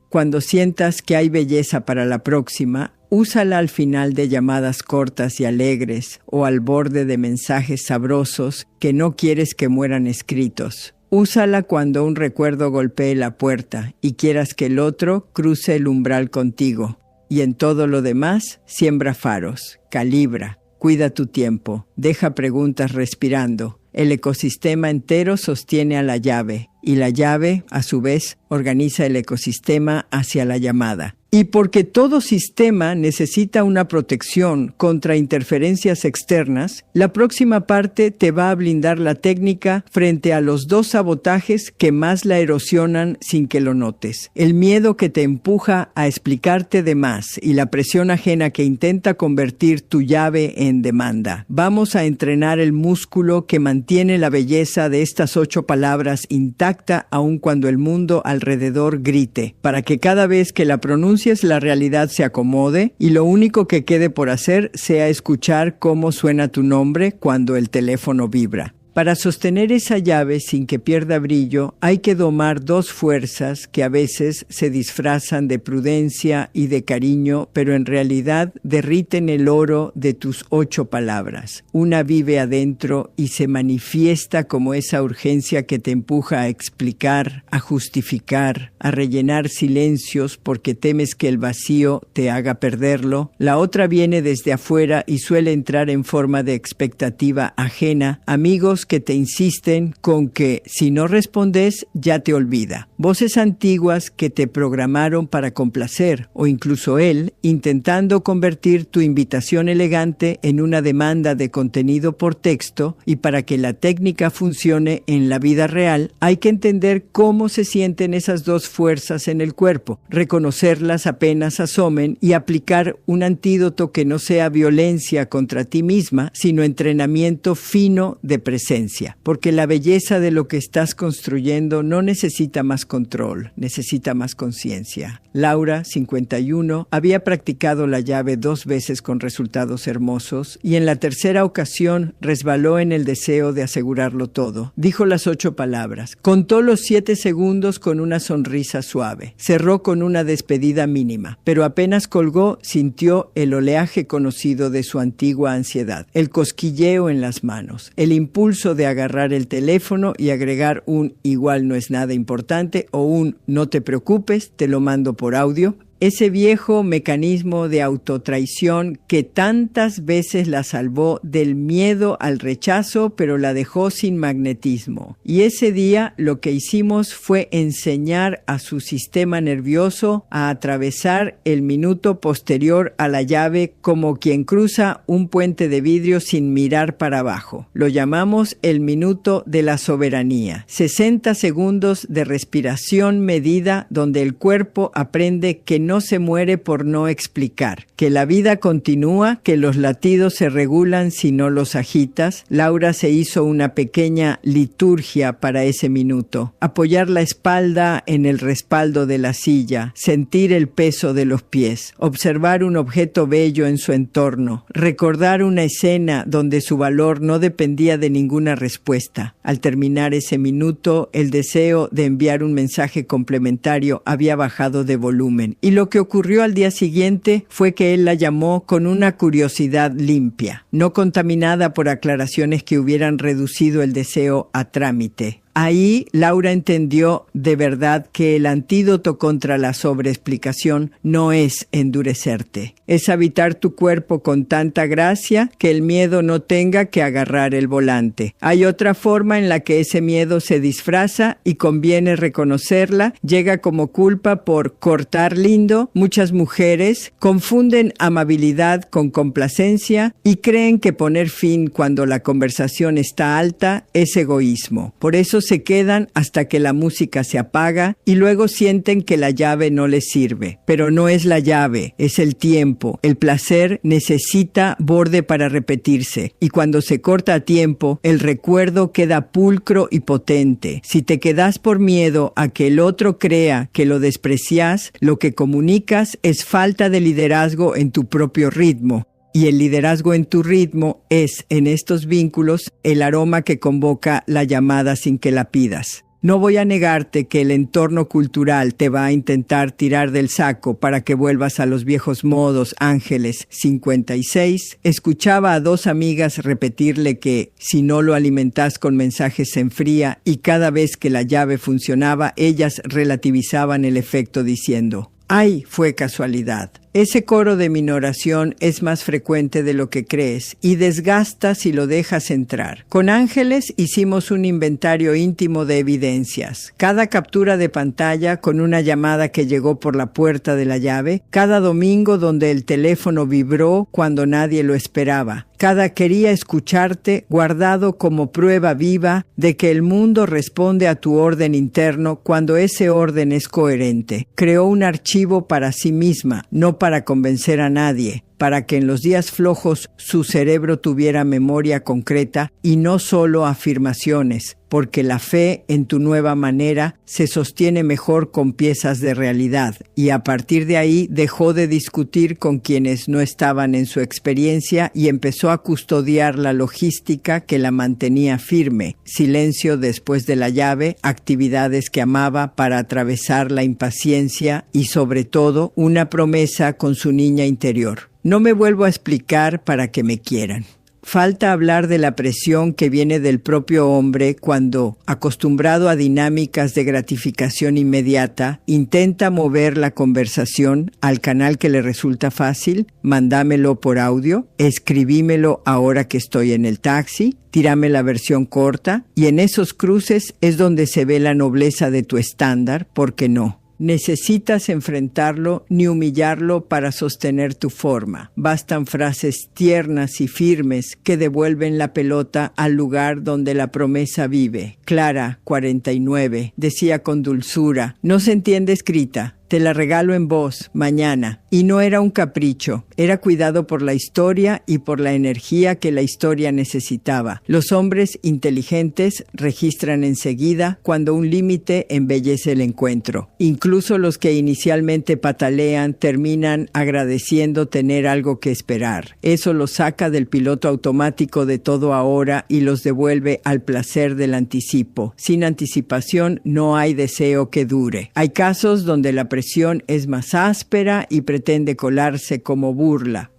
cuando sientas que hay belleza para la próxima, úsala al final de llamadas cortas y alegres o al borde de mensajes sabrosos que no quieres que mueran escritos. Úsala cuando un recuerdo golpee la puerta y quieras que el otro cruce el umbral contigo. Y en todo lo demás, siembra faros, calibra, cuida tu tiempo, deja preguntas respirando. El ecosistema entero sostiene a la llave y la llave, a su vez, organiza el ecosistema hacia la llamada. Y porque todo sistema necesita una protección contra interferencias externas, la próxima parte te va a blindar la técnica frente a los 2 sabotajes que más la erosionan sin que lo notes. El miedo que te empuja a explicarte de más y la presión ajena que intenta convertir tu llave en demanda. Vamos a entrenar el músculo que mantiene la belleza de estas 8 palabras intacta aun cuando el mundo alrededor grite, para que cada vez que la pronuncies la realidad se acomode y lo único que quede por hacer sea escuchar cómo suena tu nombre cuando el teléfono vibra. Para sostener esa llave sin que pierda brillo, hay que domar 2 fuerzas que a veces se disfrazan de prudencia y de cariño, pero en realidad derriten el oro de tus 8 palabras. Una vive adentro y se manifiesta como esa urgencia que te empuja a explicar, a justificar, a rellenar silencios porque temes que el vacío te haga perderlo. La otra viene desde afuera y suele entrar en forma de expectativa ajena, amigos que te insisten con que si no respondes ya te olvida. Voces antiguas que te programaron para complacer, o incluso él, intentando convertir tu invitación elegante en una demanda de contenido por texto, y para que la técnica funcione en la vida real, hay que entender cómo se sienten esas dos fuerzas en el cuerpo, reconocerlas apenas asomen y aplicar un antídoto que no sea violencia contra ti misma, sino entrenamiento fino de presencia. Porque la belleza de lo que estás construyendo no necesita más control, necesita más conciencia. Laura, 51, había practicado la llave 2 veces con resultados hermosos y en la tercera ocasión resbaló en el deseo de asegurarlo todo. Dijo las 8 palabras, contó los 7 segundos con una sonrisa suave, cerró con una despedida mínima, pero apenas colgó sintió el oleaje conocido de su antigua ansiedad, el cosquilleo en las manos, el impulso de agarrar el teléfono y agregar un igual no es nada importante o un no te preocupes, te lo mando por audio. Ese viejo mecanismo de autotraición que tantas veces la salvó del miedo al rechazo, pero la dejó sin magnetismo. Y ese día lo que hicimos fue enseñar a su sistema nervioso a atravesar el minuto posterior a la llave como quien cruza un puente de vidrio sin mirar para abajo. Lo llamamos el minuto de la soberanía. 60 segundos de respiración medida donde el cuerpo aprende que no se muere por no explicar, que la vida continúa, que los latidos se regulan si no los agitas. Laura se hizo una pequeña liturgia para ese minuto. Apoyar la espalda en el respaldo de la silla, sentir el peso de los pies, observar un objeto bello en su entorno, recordar una escena donde su valor no dependía de ninguna respuesta. Al terminar ese minuto, el deseo de enviar un mensaje complementario había bajado de volumen y lo que ocurrió al día siguiente fue que él la llamó con una curiosidad limpia, no contaminada por aclaraciones que hubieran reducido el deseo a trámite. Ahí Laura entendió de verdad que el antídoto contra la sobreexplicación no es endurecerte, es habitar tu cuerpo con tanta gracia que el miedo no tenga que agarrar el volante. Hay otra forma en la que ese miedo se disfraza y conviene reconocerla, llega como culpa por cortar lindo. Muchas mujeres confunden amabilidad con complacencia y creen que poner fin cuando la conversación está alta es egoísmo. Por eso se quedan hasta que la música se apaga y luego sienten que la llave no les sirve. Pero no es la llave, es el tiempo. El placer necesita borde para repetirse y cuando se corta a tiempo, el recuerdo queda pulcro y potente. Si te quedas por miedo a que el otro crea que lo desprecias, lo que comunicas es falta de liderazgo en tu propio ritmo. Y el liderazgo en tu ritmo es, en estos vínculos, el aroma que convoca la llamada sin que la pidas. No voy a negarte que el entorno cultural te va a intentar tirar del saco para que vuelvas a los viejos modos. Ángeles, 56, escuchaba a 2 amigas repetirle que si no lo alimentas con mensajes se enfría y cada vez que la llave funcionaba, ellas relativizaban el efecto diciendo: ¡ay, fue casualidad! Ese coro de minoración es más frecuente de lo que crees y desgasta si lo dejas entrar. Con Ángeles hicimos un inventario íntimo de evidencias. Cada captura de pantalla con una llamada que llegó por la puerta de la llave, cada domingo donde el teléfono vibró cuando nadie lo esperaba. Cada quería escucharte guardado como prueba viva de que el mundo responde a tu orden interno cuando ese orden es coherente. Creó un archivo para sí misma, no para convencer a nadie, para que en los días flojos su cerebro tuviera memoria concreta y no solo afirmaciones, porque la fe en tu nueva manera se sostiene mejor con piezas de realidad y a partir de ahí dejó de discutir con quienes no estaban en su experiencia y empezó a custodiar la logística que la mantenía firme, silencio después de la llave, actividades que amaba para atravesar la impaciencia y sobre todo una promesa con su niña interior. No me vuelvo a explicar para que me quieran. Falta hablar de la presión que viene del propio hombre cuando, acostumbrado a dinámicas de gratificación inmediata, intenta mover la conversación al canal que le resulta fácil. Mándamelo por audio, escribímelo ahora que estoy en el taxi, tírame la versión corta, y en esos cruces es donde se ve la nobleza de tu estándar, porque no necesitas enfrentarlo ni humillarlo para sostener tu forma. Bastan frases tiernas y firmes que devuelven la pelota al lugar donde la promesa vive. Clara, 49, decía con dulzura: no se entiende escrita. Te la regalo en voz, mañana. Y no era un capricho, era cuidado por la historia y por la energía que la historia necesitaba. Los hombres inteligentes registran enseguida cuando un límite embellece el encuentro. Incluso los que inicialmente patalean terminan agradeciendo tener algo que esperar. Eso los saca del piloto automático de todo ahora y los devuelve al placer del anticipo. Sin anticipación no hay deseo que dure. Hay casos donde la presión es más áspera y pretende colarse como burla.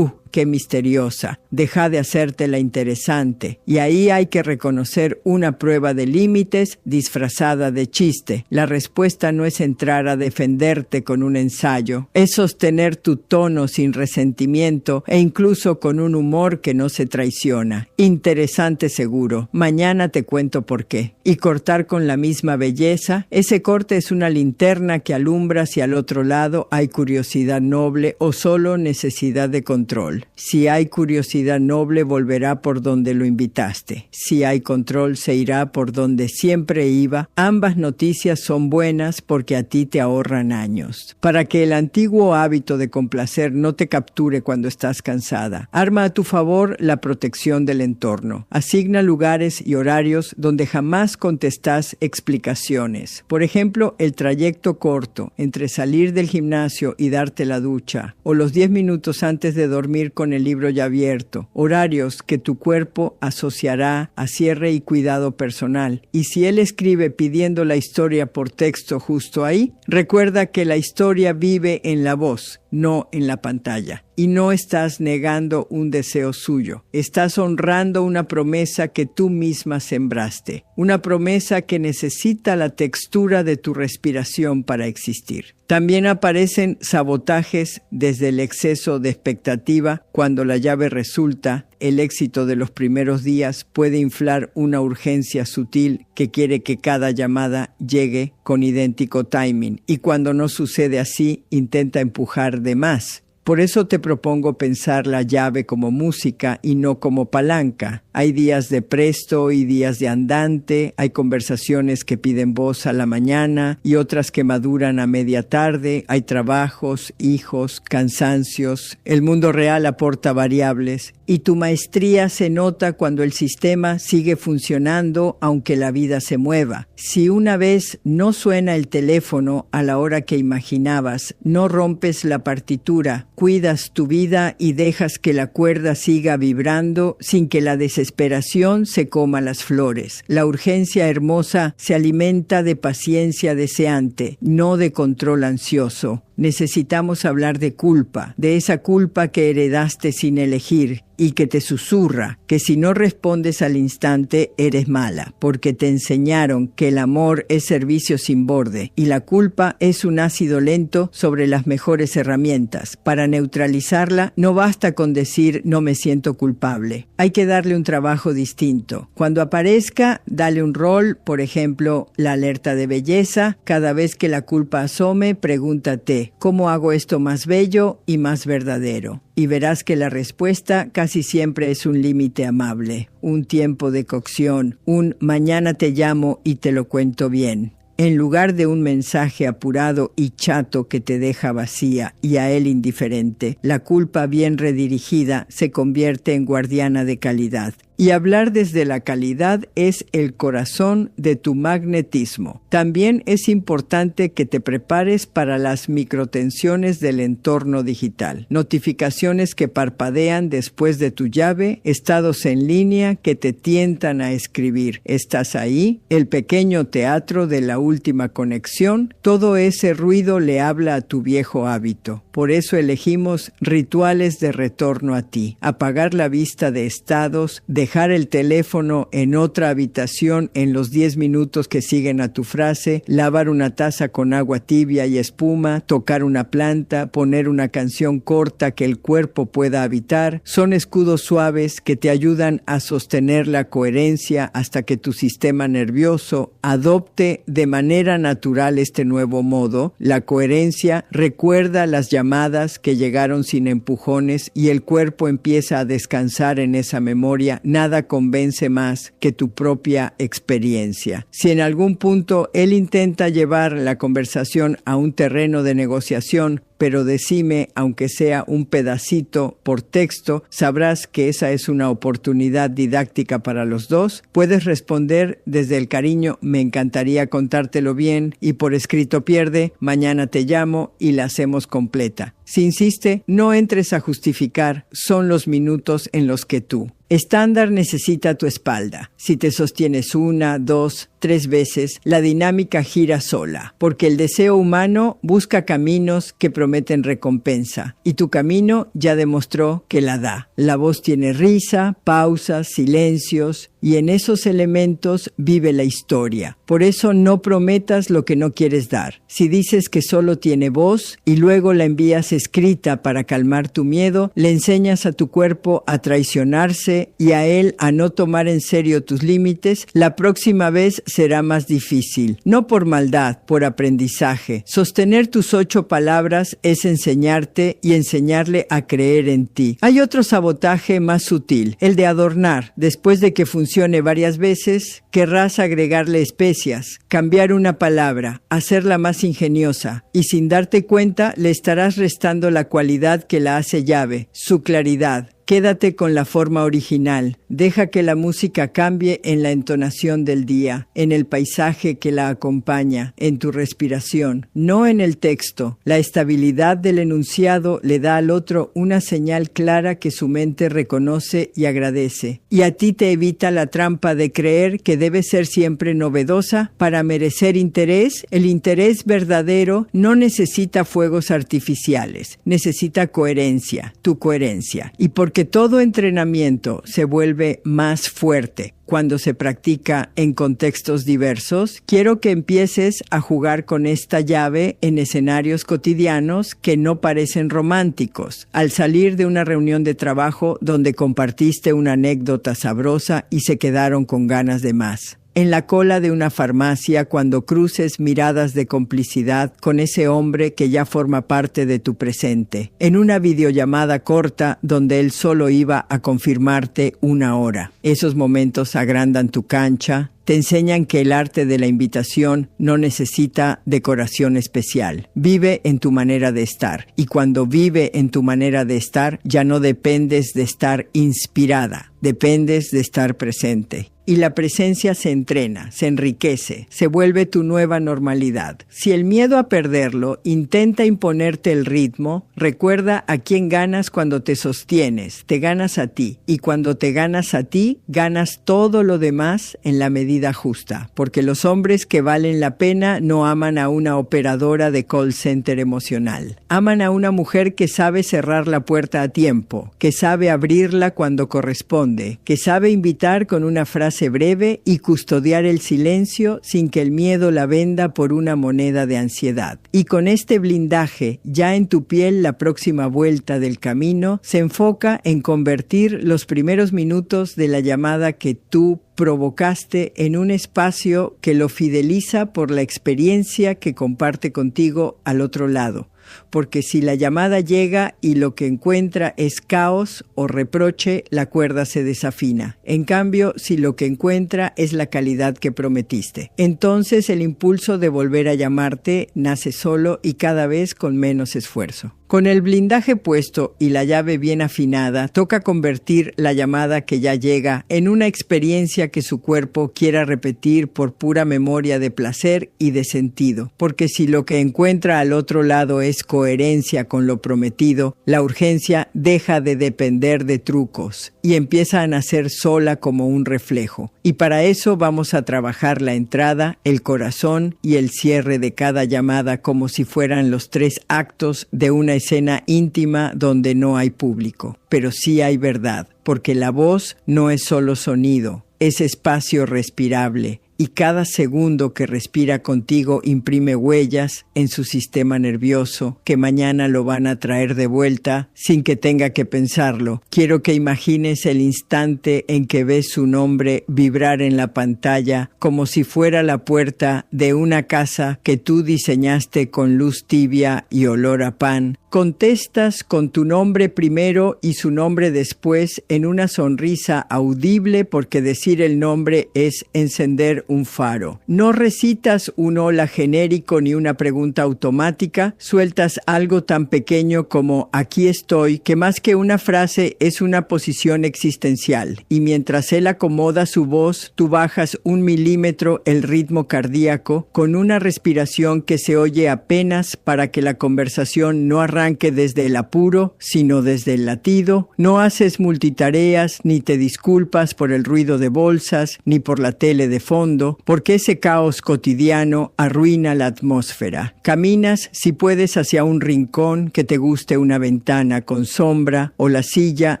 ¡Qué misteriosa! Deja de hacértela interesante. Y ahí hay que reconocer una prueba de límites disfrazada de chiste. La respuesta no es entrar a defenderte con un ensayo, es sostener tu tono sin resentimiento e incluso con un humor que no se traiciona. Interesante seguro. Mañana te cuento por qué. Y cortar con la misma belleza. Ese corte es una linterna que alumbra si al otro lado hay curiosidad noble o solo necesidad de control. Si hay curiosidad noble, volverá por donde lo invitaste. Si hay control, se irá por donde siempre iba. Ambas noticias son buenas porque a ti te ahorran años. Para que el antiguo hábito de complacer no te capture cuando estás cansada, arma a tu favor la protección del entorno. Asigna lugares y horarios donde jamás contestás explicaciones. Por ejemplo, el trayecto corto entre salir del gimnasio y darte la ducha, o los 10 minutos antes de dormir con el libro ya abierto, horarios que tu cuerpo asociará a cierre y cuidado personal. Y si él escribe pidiendo la historia por texto justo ahí, recuerda que la historia vive en la voz, no en la pantalla. Y no estás negando un deseo suyo. Estás honrando una promesa que tú misma sembraste. Una promesa que necesita la textura de tu respiración para existir. También aparecen sabotajes desde el exceso de expectativa. Cuando la llave resulta, el éxito de los primeros días puede inflar una urgencia sutil que quiere que cada llamada llegue con idéntico timing. Y cuando no sucede así, intenta empujar de más. Por eso te propongo pensar la llave como música y no como palanca. Hay días de presto y días de andante, hay conversaciones que piden voz a la mañana y otras que maduran a media tarde, hay trabajos, hijos, cansancios. El mundo real aporta variables y tu maestría se nota cuando el sistema sigue funcionando aunque la vida se mueva. Si una vez no suena el teléfono a la hora que imaginabas, no rompes la partitura, cuidas tu vida y dejas que la cuerda siga vibrando sin que la desesperación se coma las flores. La urgencia hermosa se alimenta de paciencia deseante, no de control ansioso. Necesitamos hablar de culpa, de esa culpa que heredaste sin elegir y que te susurra que si no respondes al instante eres mala, porque te enseñaron que el amor es servicio sin borde y la culpa es un ácido lento sobre las mejores herramientas. Para neutralizarla no basta con decir no me siento culpable, hay que darle un trabajo distinto. Cuando aparezca, dale un rol, por ejemplo, la alerta de belleza. Cada vez que la culpa asome, pregúntate, ¿cómo hago esto más bello y más verdadero? Y verás que la respuesta casi siempre es un límite amable, un tiempo de cocción, un mañana te llamo y te lo cuento bien. En lugar de un mensaje apurado y chato que te deja vacía y a él indiferente, la culpa bien redirigida se convierte en guardiana de calidad. Y hablar desde la calidad es el corazón de tu magnetismo. También es importante que te prepares para las microtensiones del entorno digital. Notificaciones que parpadean después de tu llave, estados en línea que te tientan a escribir. ¿Estás ahí? El pequeño teatro de la última conexión. Todo ese ruido le habla a tu viejo hábito. Por eso elegimos rituales de retorno a ti. Apagar la vista de estados, dejar el teléfono en otra habitación en los 10 minutos que siguen a tu frase, lavar una taza con agua tibia y espuma, tocar una planta, poner una canción corta que el cuerpo pueda habitar, son escudos suaves que te ayudan a sostener la coherencia hasta que tu sistema nervioso adopte de manera natural este nuevo modo. La coherencia recuerda las llamadas que llegaron sin empujones y el cuerpo empieza a descansar en esa memoria. Nada convence más que tu propia experiencia. Si en algún punto él intenta llevar la conversación a un terreno de negociación, pero decime, aunque sea un pedacito por texto, sabrás que esa es una oportunidad didáctica para los dos. Puedes responder desde el cariño, me encantaría contártelo bien, y por escrito pierde, mañana te llamo y la hacemos completa. Si insiste, no entres a justificar, son los minutos en los que tú. Estándar necesita tu espalda. Si te sostienes 1, 2, 3 veces, la dinámica gira sola, porque el deseo humano busca caminos que prometen recompensa, y tu camino ya demostró que la da. La voz tiene risa, pausas, silencios, y en esos elementos vive la historia. Por eso no prometas lo que no quieres dar. Si dices que solo tiene voz y luego la envías escrita para calmar tu miedo, le enseñas a tu cuerpo a traicionarse y a él a no tomar en serio tus límites. La próxima vez será más difícil. No por maldad, por aprendizaje. Sostener tus 8 palabras es enseñarte y enseñarle a creer en ti. Hay otro sabotaje más sutil, el de adornar. Después de que funcione varias veces, querrás agregarle especias, cambiar una palabra, hacerla más ingeniosa, y sin darte cuenta le estarás restando la cualidad que la hace llave, su claridad. Quédate con la forma original. Deja que la música cambie en la entonación del día, en el paisaje que la acompaña, en tu respiración, no en el texto. La estabilidad del enunciado le da al otro una señal clara que su mente reconoce y agradece. Y a ti te evita la trampa de creer que debe ser siempre novedosa para merecer interés. El interés verdadero no necesita fuegos artificiales, necesita coherencia, tu coherencia. Y porque todo entrenamiento se vuelve más fuerte cuando se practica en contextos diversos, quiero que empieces a jugar con esta llave en escenarios cotidianos que no parecen románticos. Al salir de una reunión de trabajo donde compartiste una anécdota sabrosa y se quedaron con ganas de más. En la cola de una farmacia cuando cruces miradas de complicidad con ese hombre que ya forma parte de tu presente. En una videollamada corta donde él solo iba a confirmarte 1 hora. Esos momentos agrandan tu cancha, te enseñan que el arte de la invitación no necesita decoración especial. Vive en tu manera de estar. Y cuando vive en tu manera de estar, ya no dependes de estar inspirada. Dependes de estar presente. Y la presencia se entrena, se enriquece, se vuelve tu nueva normalidad. Si el miedo a perderlo intenta imponerte el ritmo, recuerda a quién ganas cuando te sostienes. Te ganas a ti. Y cuando te ganas a ti, ganas todo lo demás en la medida justa. Porque los hombres que valen la pena no aman a una operadora de call center emocional. Aman a una mujer que sabe cerrar la puerta a tiempo, que sabe abrirla cuando corresponde, que sabe invitar con una frase breve y custodiar el silencio sin que el miedo la venda por una moneda de ansiedad. Y con este blindaje ya en tu piel, la próxima vuelta del camino se enfoca en convertir los primeros minutos de la llamada que tú provocaste en un espacio que lo fideliza por la experiencia que comparte contigo al otro lado. Porque si la llamada llega y lo que encuentra es caos o reproche, la cuerda se desafina. En cambio, si lo que encuentra es la calidad que prometiste, entonces el impulso de volver a llamarte nace solo y cada vez con menos esfuerzo. Con el blindaje puesto y la llave bien afinada, toca convertir la llamada que ya llega en una experiencia que su cuerpo quiera repetir por pura memoria de placer y de sentido. Porque si lo que encuentra al otro lado es coherencia con lo prometido, la urgencia deja de depender de trucos y empieza a nacer sola como un reflejo. Y para eso vamos a trabajar la entrada, el corazón y el cierre de cada llamada como si fueran los 3 actos de una escena íntima donde no hay público, pero sí hay verdad, porque la voz no es solo sonido, es espacio respirable, y cada segundo que respira contigo imprime huellas en su sistema nervioso que mañana lo van a traer de vuelta sin que tenga que pensarlo. Quiero que imagines el instante en que ves su nombre vibrar en la pantalla como si fuera la puerta de una casa que tú diseñaste con luz tibia y olor a pan. Contestas con tu nombre primero y su nombre después en una sonrisa audible porque decir el nombre es encender un faro. No recitas un hola genérico ni una pregunta automática, sueltas algo tan pequeño como aquí estoy, que más que una frase es una posición existencial. Y mientras él acomoda su voz, tú bajas 1 milímetro el ritmo cardíaco con una respiración que se oye apenas para que la conversación no arranque desde el apuro, sino desde el latido. No haces multitareas, ni te disculpas por el ruido de bolsas, ni por la tele de fondo, porque ese caos cotidiano arruina la atmósfera. Caminas, si puedes, hacia un rincón que te guste, una ventana con sombra o la silla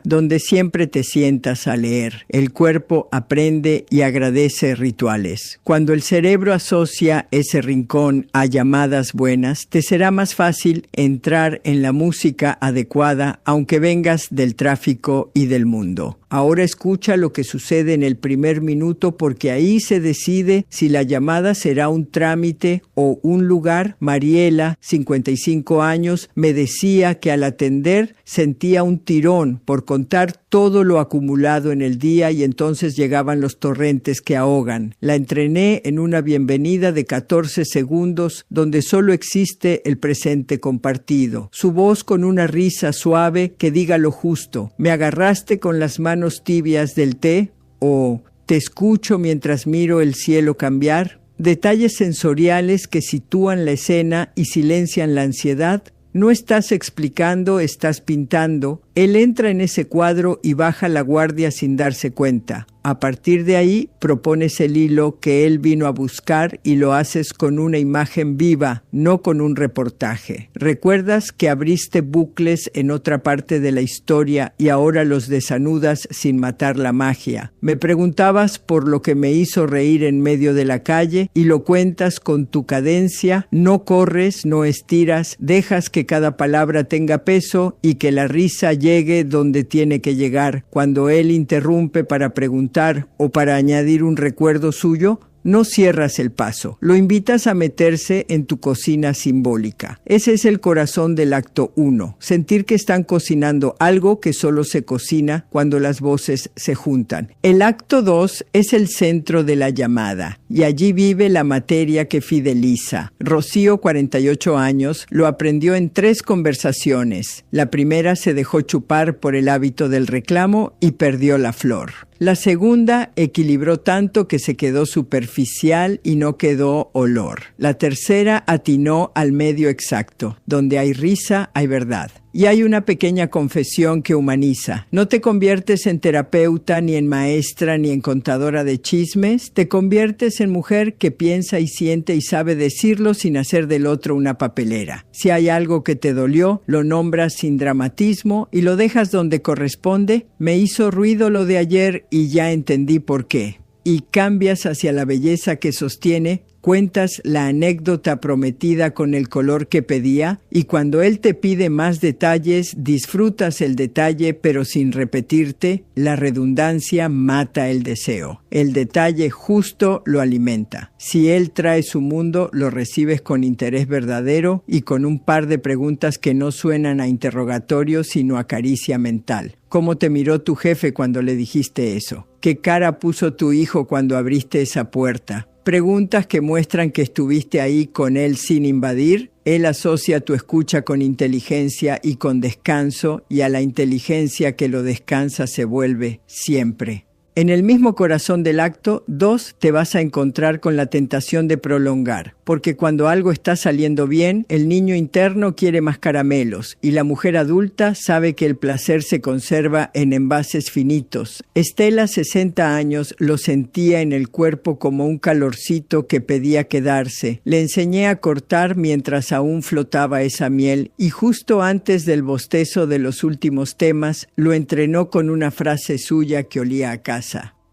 donde siempre te sientas a leer. El cuerpo aprende y agradece rituales. Cuando el cerebro asocia ese rincón a llamadas buenas, te será más fácil entrar en la música adecuada, aunque vengas del tráfico y del mundo. Ahora escucha lo que sucede en el primer minuto porque ahí se decide si la llamada será un trámite o un lugar. Mariela, 55 años, me decía que al atender sentía un tirón por contar todo lo acumulado en el día y entonces llegaban los torrentes que ahogan. La entrené en una bienvenida de 14 segundos donde solo existe el presente compartido. Su voz con una risa suave que diga lo justo. Me agarraste con las manos tibias del té o te escucho mientras miro el cielo cambiar. Detalles sensoriales que sitúan la escena y silencian la ansiedad. No estás explicando, estás pintando. Él entra en ese cuadro y baja la guardia sin darse cuenta. A partir de ahí, propones el hilo que él vino a buscar y lo haces con una imagen viva, no con un reportaje. Recuerdas que abriste bucles en otra parte de la historia y ahora los desanudas sin matar la magia. Me preguntabas por lo que me hizo reír en medio de la calle y lo cuentas con tu cadencia. No corres, no estiras, dejas que cada palabra tenga peso y que la risa llegue donde tiene que llegar. Cuando él interrumpe para preguntar o para añadir un recuerdo suyo, no cierras el paso, lo invitas a meterse en tu cocina simbólica. Ese es el corazón del acto 1, sentir que están cocinando algo que solo se cocina cuando las voces se juntan. El acto 2 es el centro de la llamada y allí vive la materia que fideliza. Rocío, 48 años, lo aprendió en 3 conversaciones. La primera se dejó chupar por el hábito del reclamo y perdió la flor. La segunda equilibró tanto que se quedó superficial y no quedó olor. La tercera atinó al medio exacto. Donde hay risa, hay verdad. Y hay una pequeña confesión que humaniza. No te conviertes en terapeuta, ni en maestra, ni en contadora de chismes. Te conviertes en mujer que piensa y siente y sabe decirlo sin hacer del otro una papelera. Si hay algo que te dolió, lo nombras sin dramatismo y lo dejas donde corresponde. Me hizo ruido lo de ayer y ya entendí por qué. Y cambias hacia la belleza que sostiene. Cuentas la anécdota prometida con el color que pedía y cuando él te pide más detalles, disfrutas el detalle pero sin repetirte. La redundancia mata el deseo. El detalle justo lo alimenta. Si él trae su mundo, lo recibes con interés verdadero y con un par de preguntas que no suenan a interrogatorio sino a caricia mental. ¿Cómo te miró tu jefe cuando le dijiste eso? ¿Qué cara puso tu hijo cuando abriste esa puerta? Preguntas que muestran que estuviste ahí con él sin invadir. Él asocia tu escucha con inteligencia y con descanso, y a la inteligencia que lo descansa se vuelve siempre. En el mismo corazón del acto 2 te vas a encontrar con la tentación de prolongar, porque cuando algo está saliendo bien, el niño interno quiere más caramelos y la mujer adulta sabe que el placer se conserva en envases finitos. Estela, 60 años, lo sentía en el cuerpo como un calorcito que pedía quedarse. Le enseñé a cortar mientras aún flotaba esa miel y justo antes del bostezo de los últimos temas, lo entrenó con una frase suya que olía a casa.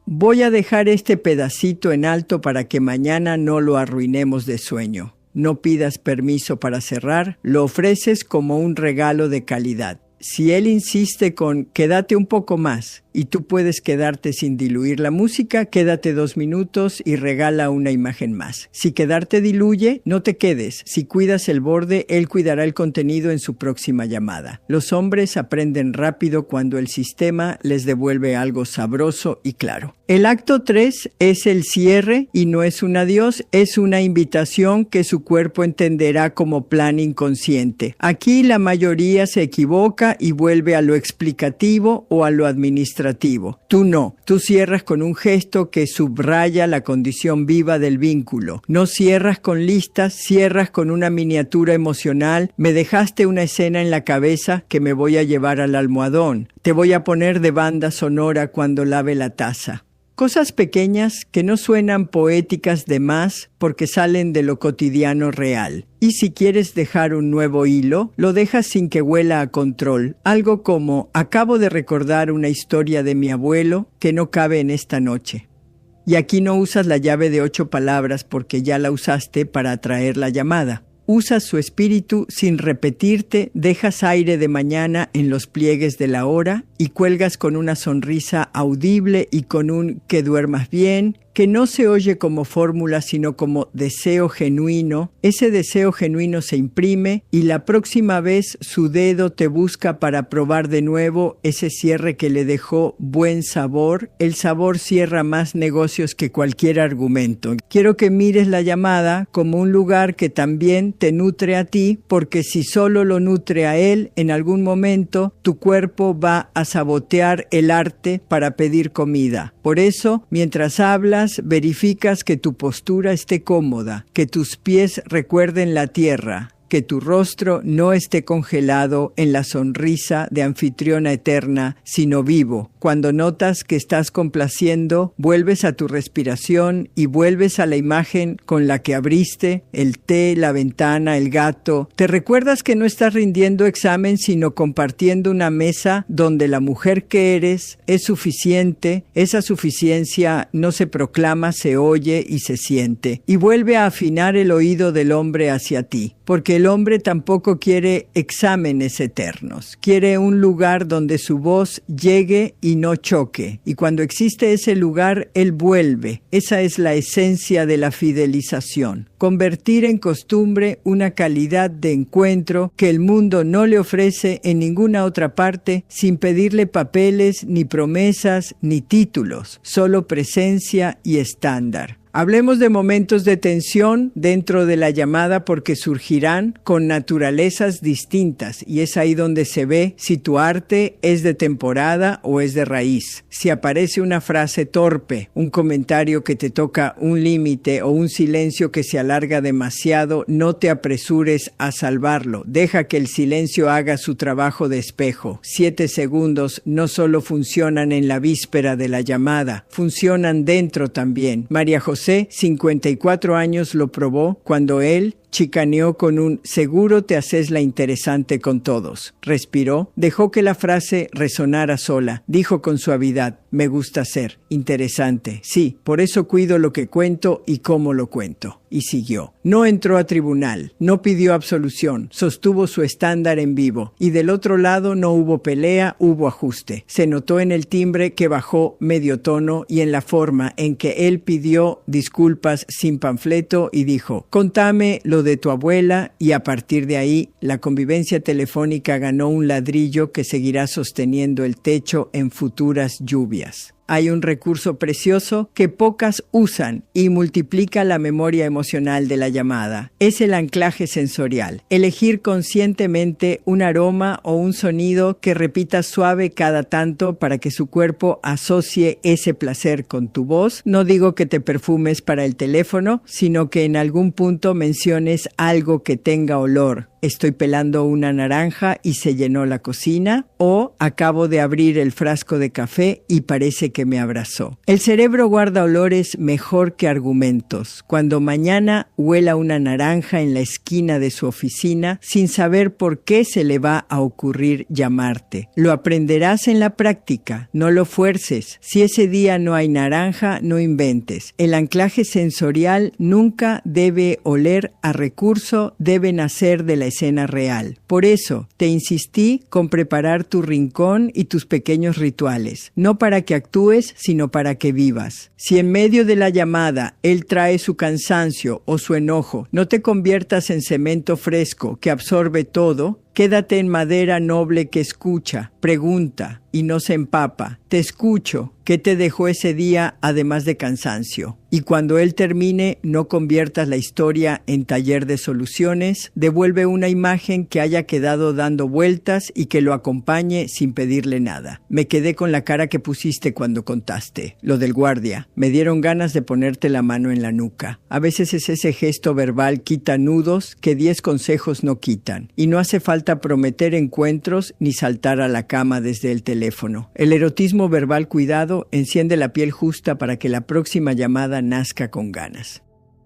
Voy a dejar este pedacito en alto para que mañana no lo arruinemos de sueño. No pidas permiso para cerrar, lo ofreces como un regalo de calidad. Si él insiste con quédate un poco más y tú puedes quedarte sin diluir la música, quédate 2 minutos y regala una imagen más. Si quedarte diluye, no te quedes. Si cuidas el borde, él cuidará el contenido en su próxima llamada. Los hombres aprenden rápido cuando el sistema les devuelve algo sabroso y claro. El acto 3 es el cierre y no es un adiós, es una invitación que su cuerpo entenderá como plan inconsciente. Aquí la mayoría se equivoca y vuelve a lo explicativo o a lo administrativo. Tú no, tú cierras con un gesto que subraya la condición viva del vínculo. No cierras con listas, cierras con una miniatura emocional. Me dejaste una escena en la cabeza que me voy a llevar al almohadón. Te voy a poner de banda sonora cuando lave la taza. Cosas pequeñas que no suenan poéticas de más porque salen de lo cotidiano real. Y si quieres dejar un nuevo hilo, lo dejas sin que huela a control. Algo como, acabo de recordar una historia de mi abuelo que no cabe en esta noche. Y aquí no usas la llave de 8 palabras porque ya la usaste para atraer la llamada. Usas su espíritu sin repetirte, dejas aire de mañana en los pliegues de la hora y cuelgas con una sonrisa audible y con un que duermas bien, que no se oye como fórmula sino como deseo genuino. Ese deseo genuino se imprime y la próxima vez su dedo te busca para probar de nuevo ese cierre que le dejó buen sabor. El sabor cierra más negocios que cualquier argumento. Quiero que mires la llamada como un lugar que también te nutre a ti, porque si solo lo nutre a él, en algún momento tu cuerpo va a sabotear el arte para pedir comida. Por eso, mientras hablas, verificas que tu postura esté cómoda, que tus pies recuerden la tierra, que tu rostro no esté congelado en la sonrisa de anfitriona eterna, sino vivo. Cuando notas que estás complaciendo, vuelves a tu respiración y vuelves a la imagen con la que abriste, el té, la ventana, el gato. Te recuerdas que no estás rindiendo examen, sino compartiendo una mesa donde la mujer que eres es suficiente. Esa suficiencia no se proclama, se oye y se siente. Y vuelve a afinar el oído del hombre hacia ti, porque el hombre tampoco quiere exámenes eternos. Quiere un lugar donde su voz llegue y no choque. Y cuando existe ese lugar, él vuelve. Esa es la esencia de la fidelización. Convertir en costumbre una calidad de encuentro que el mundo no le ofrece en ninguna otra parte, sin pedirle papeles, ni promesas, ni títulos. Solo presencia y estándar. Hablemos de momentos de tensión dentro de la llamada porque surgirán con naturalezas distintas y es ahí donde se ve si tu arte es de temporada o es de raíz. Si aparece una frase torpe, un comentario que te toca un límite o un silencio que se alarga demasiado, no te apresures a salvarlo. Deja que el silencio haga su trabajo de espejo. 7 segundos no solo funcionan en la víspera de la llamada, funcionan dentro también. María José, 54 años, lo probó cuando él chicaneó con un seguro te haces la interesante con todos. Respiró, dejó que la frase resonara sola. Dijo con suavidad, me gusta ser interesante. Sí, por eso cuido lo que cuento y cómo lo cuento. Y siguió. No entró a tribunal, no pidió absolución, sostuvo su estándar en vivo. Y del otro lado no hubo pelea, hubo ajuste. Se notó en el timbre que bajó medio tono y en la forma en que él pidió disculpas sin panfleto y dijo, contame lo de tu abuela, y a partir de ahí la convivencia telefónica ganó un ladrillo que seguirá sosteniendo el techo en futuras lluvias. hay un recurso precioso que pocas usan y multiplica la memoria emocional de la llamada. Es el anclaje sensorial. Elegir conscientemente un aroma o un sonido que repitas suave cada tanto para que su cuerpo asocie ese placer con tu voz. No digo que te perfumes para el teléfono, sino que en algún punto menciones algo que tenga olor. Estoy pelando una naranja y se llenó la cocina, o acabo de abrir el frasco de café y parece que me abrazó. El cerebro guarda olores mejor que argumentos. Cuando mañana huela una naranja en la esquina de su oficina, sin saber por qué se le va a ocurrir llamarte. Lo aprenderás en la práctica, no lo fuerces. Si ese día no hay naranja, no inventes. El anclaje sensorial nunca debe oler a recurso, debe nacer de la escena real. Por eso, te insistí con preparar tu rincón y tus pequeños rituales, no para que actúes, sino para que vivas. Si en medio de la llamada él trae su cansancio o su enojo, no te conviertas en cemento fresco que absorbe todo. Quédate en madera noble que escucha, pregunta y no se empapa. Te escucho. ¿Qué te dejó ese día además de cansancio? Y cuando él termine, no conviertas la historia en taller de soluciones. Devuelve una imagen que haya quedado dando vueltas y que lo acompañe sin pedirle nada. Me quedé con la cara que pusiste cuando contaste. Lo del guardia. Me dieron ganas de ponerte la mano en la nuca. A veces es ese gesto verbal quita nudos que 10 consejos no quitan. Y no hace falta prometer encuentros ni saltar a la cama desde el teléfono. El erotismo verbal cuidado enciende la piel justa para que la próxima llamada nazca con ganas.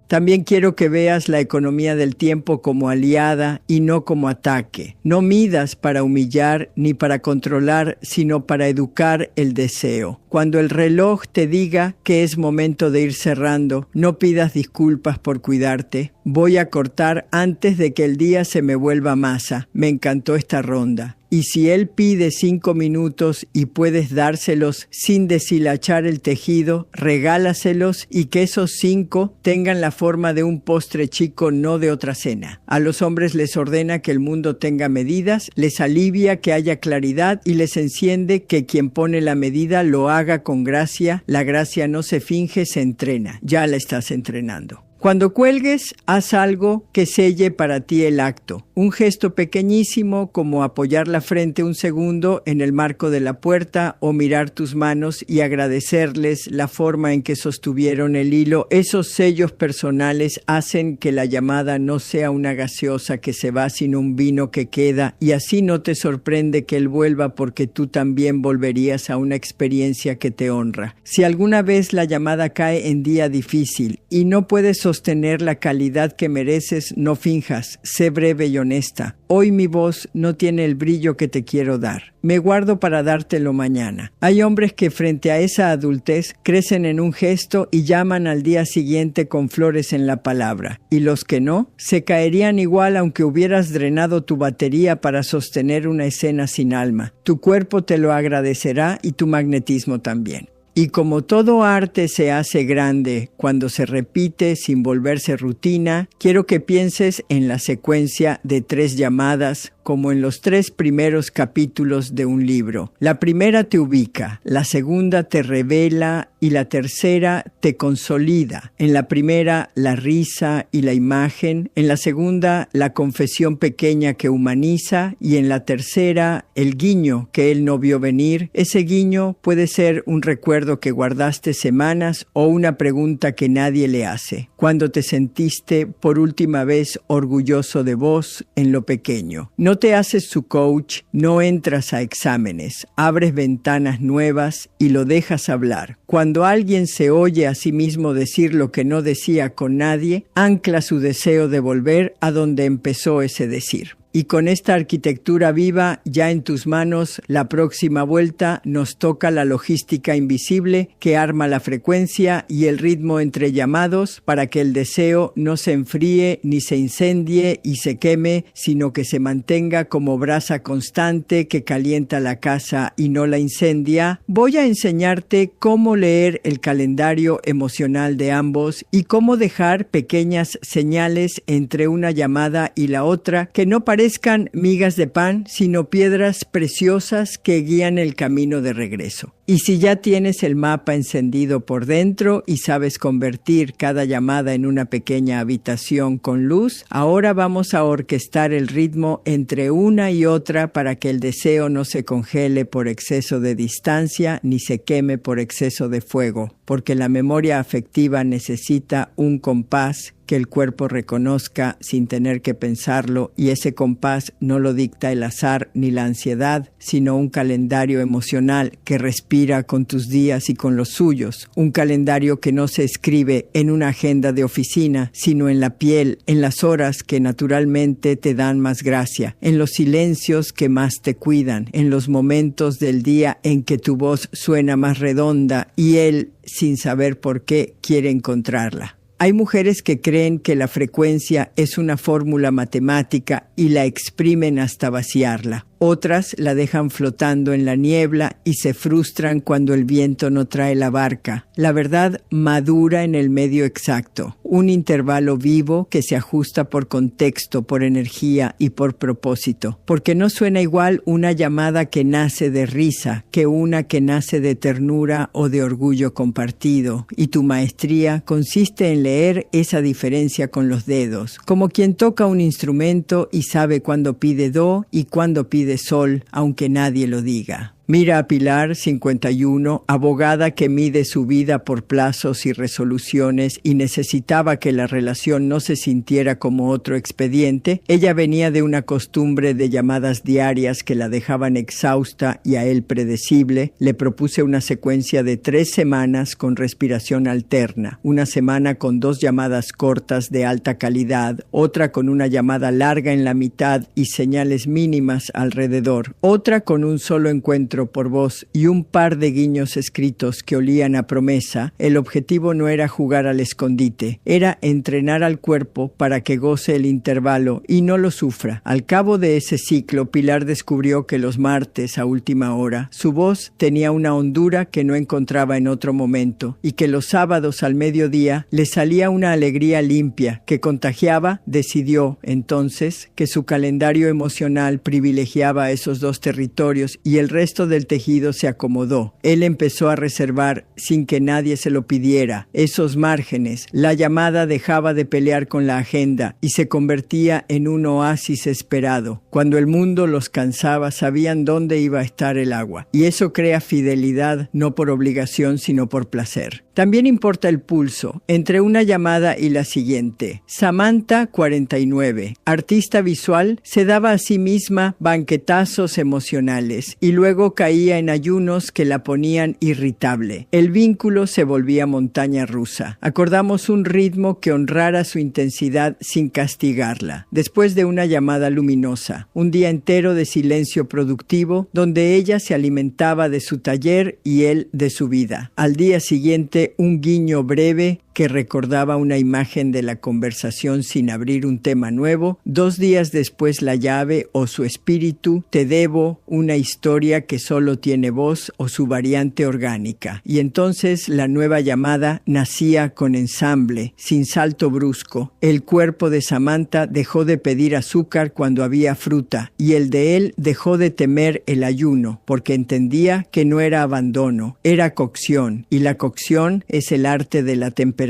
También quiero que veas la economía del tiempo como aliada y no como ataque. No midas para humillar ni para controlar, sino para educar el deseo. Cuando el reloj te diga que es momento de ir cerrando, no pidas disculpas por cuidarte. Voy a cortar antes de que el día se me vuelva masa. Me encantó esta ronda. Y si él pide 5 minutos y puedes dárselos sin deshilachar el tejido, regálaselos y que esos 5 tengan la forma de un postre chico, no de otra cena. A los hombres les ordena que el mundo tenga medidas, les alivia que haya claridad y les enciende que quien pone la medida lo haga con gracia. La gracia no se finge, se entrena. Ya la estás entrenando. Cuando cuelgues, haz algo que selle para ti el acto. Un gesto pequeñísimo como apoyar la frente un segundo en el marco de la puerta o mirar tus manos y agradecerles la forma en que sostuvieron el hilo. Esos sellos personales hacen que la llamada no sea una gaseosa que se va sino un vino que queda, y así no te sorprende que él vuelva porque tú también volverías a una experiencia que te honra. Si alguna vez la llamada cae en día difícil y no puedes sostener la calidad que mereces, no finjas, sé breve y honesta. Hoy mi voz no tiene el brillo que te quiero dar. Me guardo para dártelo mañana. Hay hombres que frente a esa adultez crecen en un gesto y llaman al día siguiente con flores en la palabra. Y los que no, se caerían igual aunque hubieras drenado tu batería para sostener una escena sin alma. Tu cuerpo te lo agradecerá y tu magnetismo también. Y como todo arte se hace grande cuando se repite sin volverse rutina, quiero que pienses en la secuencia de 3 llamadas como en los 3 primeros capítulos de un libro. La primera te ubica, la segunda te revela y la tercera te consolida. En la primera, la risa y la imagen. En la segunda, la confesión pequeña que humaniza. Y en la tercera, el guiño que él no vio venir. Ese guiño puede ser un recuerdo que guardaste semanas o una pregunta que nadie le hace. Cuando te sentiste por última vez orgulloso de vos en lo pequeño. No te haces su coach, no entras a exámenes, abres ventanas nuevas y lo dejas hablar. Cuando alguien se oye a sí mismo decir lo que no decía con nadie, ancla su deseo de volver a donde empezó ese decir. Y con esta arquitectura viva ya en tus manos, la próxima vuelta nos toca la logística invisible que arma la frecuencia y el ritmo entre llamados para que el deseo no se enfríe ni se incendie y se queme, sino que se mantenga como brasa constante que calienta la casa y no la incendia. Voy a enseñarte cómo leer el calendario emocional de ambos y cómo dejar pequeñas señales entre una llamada y la otra que no parezcan migas de pan, sino piedras preciosas que guían el camino de regreso. Y si ya tienes el mapa encendido por dentro y sabes convertir cada llamada en una pequeña habitación con luz, ahora vamos a orquestar el ritmo entre una y otra para que el deseo no se congele por exceso de distancia ni se queme por exceso de fuego, porque la memoria afectiva necesita un compás que el cuerpo reconozca sin tener que pensarlo, y ese compás no lo dicta el azar ni la ansiedad, sino un calendario emocional que respira con tus días y con los suyos, un calendario que no se escribe en una agenda de oficina, sino en la piel, en las horas que naturalmente te dan más gracia, en los silencios que más te cuidan, en los momentos del día en que tu voz suena más redonda y él, sin saber por qué, quiere encontrarla. Hay mujeres que creen que la frecuencia es una fórmula matemática y la exprimen hasta vaciarla. Otras la dejan flotando en la niebla y se frustran cuando el viento no trae la barca. La verdad madura en el medio exacto, un intervalo vivo que se ajusta por contexto, por energía y por propósito. Porque no suena igual una llamada que nace de risa que una que nace de ternura o de orgullo compartido. Y tu maestría consiste en leer esa diferencia con los dedos, como quien toca un instrumento y sabe cuándo pide do y cuándo pide sol, aunque nadie lo diga. Mira a Pilar, 51, abogada que mide su vida por plazos y resoluciones y necesitaba que la relación no se sintiera como otro expediente. Ella venía de una costumbre de llamadas diarias que la dejaban exhausta y a él predecible. Le propuse una secuencia de 3 semanas con respiración alterna. Una semana con 2 llamadas cortas de alta calidad, otra con una llamada larga en la mitad y señales mínimas alrededor, otra con un solo encuentro por voz y un par de guiños escritos que olían a promesa. El objetivo no era jugar al escondite, era entrenar al cuerpo para que goce el intervalo y no lo sufra. Al cabo de ese ciclo, Pilar descubrió que los martes a última hora su voz tenía una hondura que no encontraba en otro momento y que los sábados al mediodía le salía una alegría limpia que contagiaba. Decidió entonces que su calendario emocional privilegiaba esos 2 territorios y el resto del tejido se acomodó. Él empezó a reservar, sin que nadie se lo pidiera, esos márgenes. La llamada dejaba de pelear con la agenda y se convertía en un oasis esperado. Cuando el mundo los cansaba, sabían dónde iba a estar el agua. Y eso crea fidelidad, no por obligación, sino por placer. También importa el pulso entre una llamada y la siguiente. Samantha, 49, artista visual, se daba a sí misma banquetazos emocionales y luego caía en ayunos que la ponían irritable. El vínculo se volvía montaña rusa. Acordamos un ritmo que honrara su intensidad sin castigarla. Después de una llamada luminosa, un día entero de silencio productivo donde ella se alimentaba de su taller y él de su vida. Al día siguiente, un guiño breve que recordaba una imagen de la conversación sin abrir un tema nuevo. 2 días después la llave o su espíritu, te debo una historia que solo tiene voz o su variante orgánica. Y entonces la nueva llamada nacía con ensamble, sin salto brusco. El cuerpo de Samantha dejó de pedir azúcar cuando había fruta y el de él dejó de temer el ayuno porque entendía que no era abandono, era cocción, y la cocción es el arte de la temperatura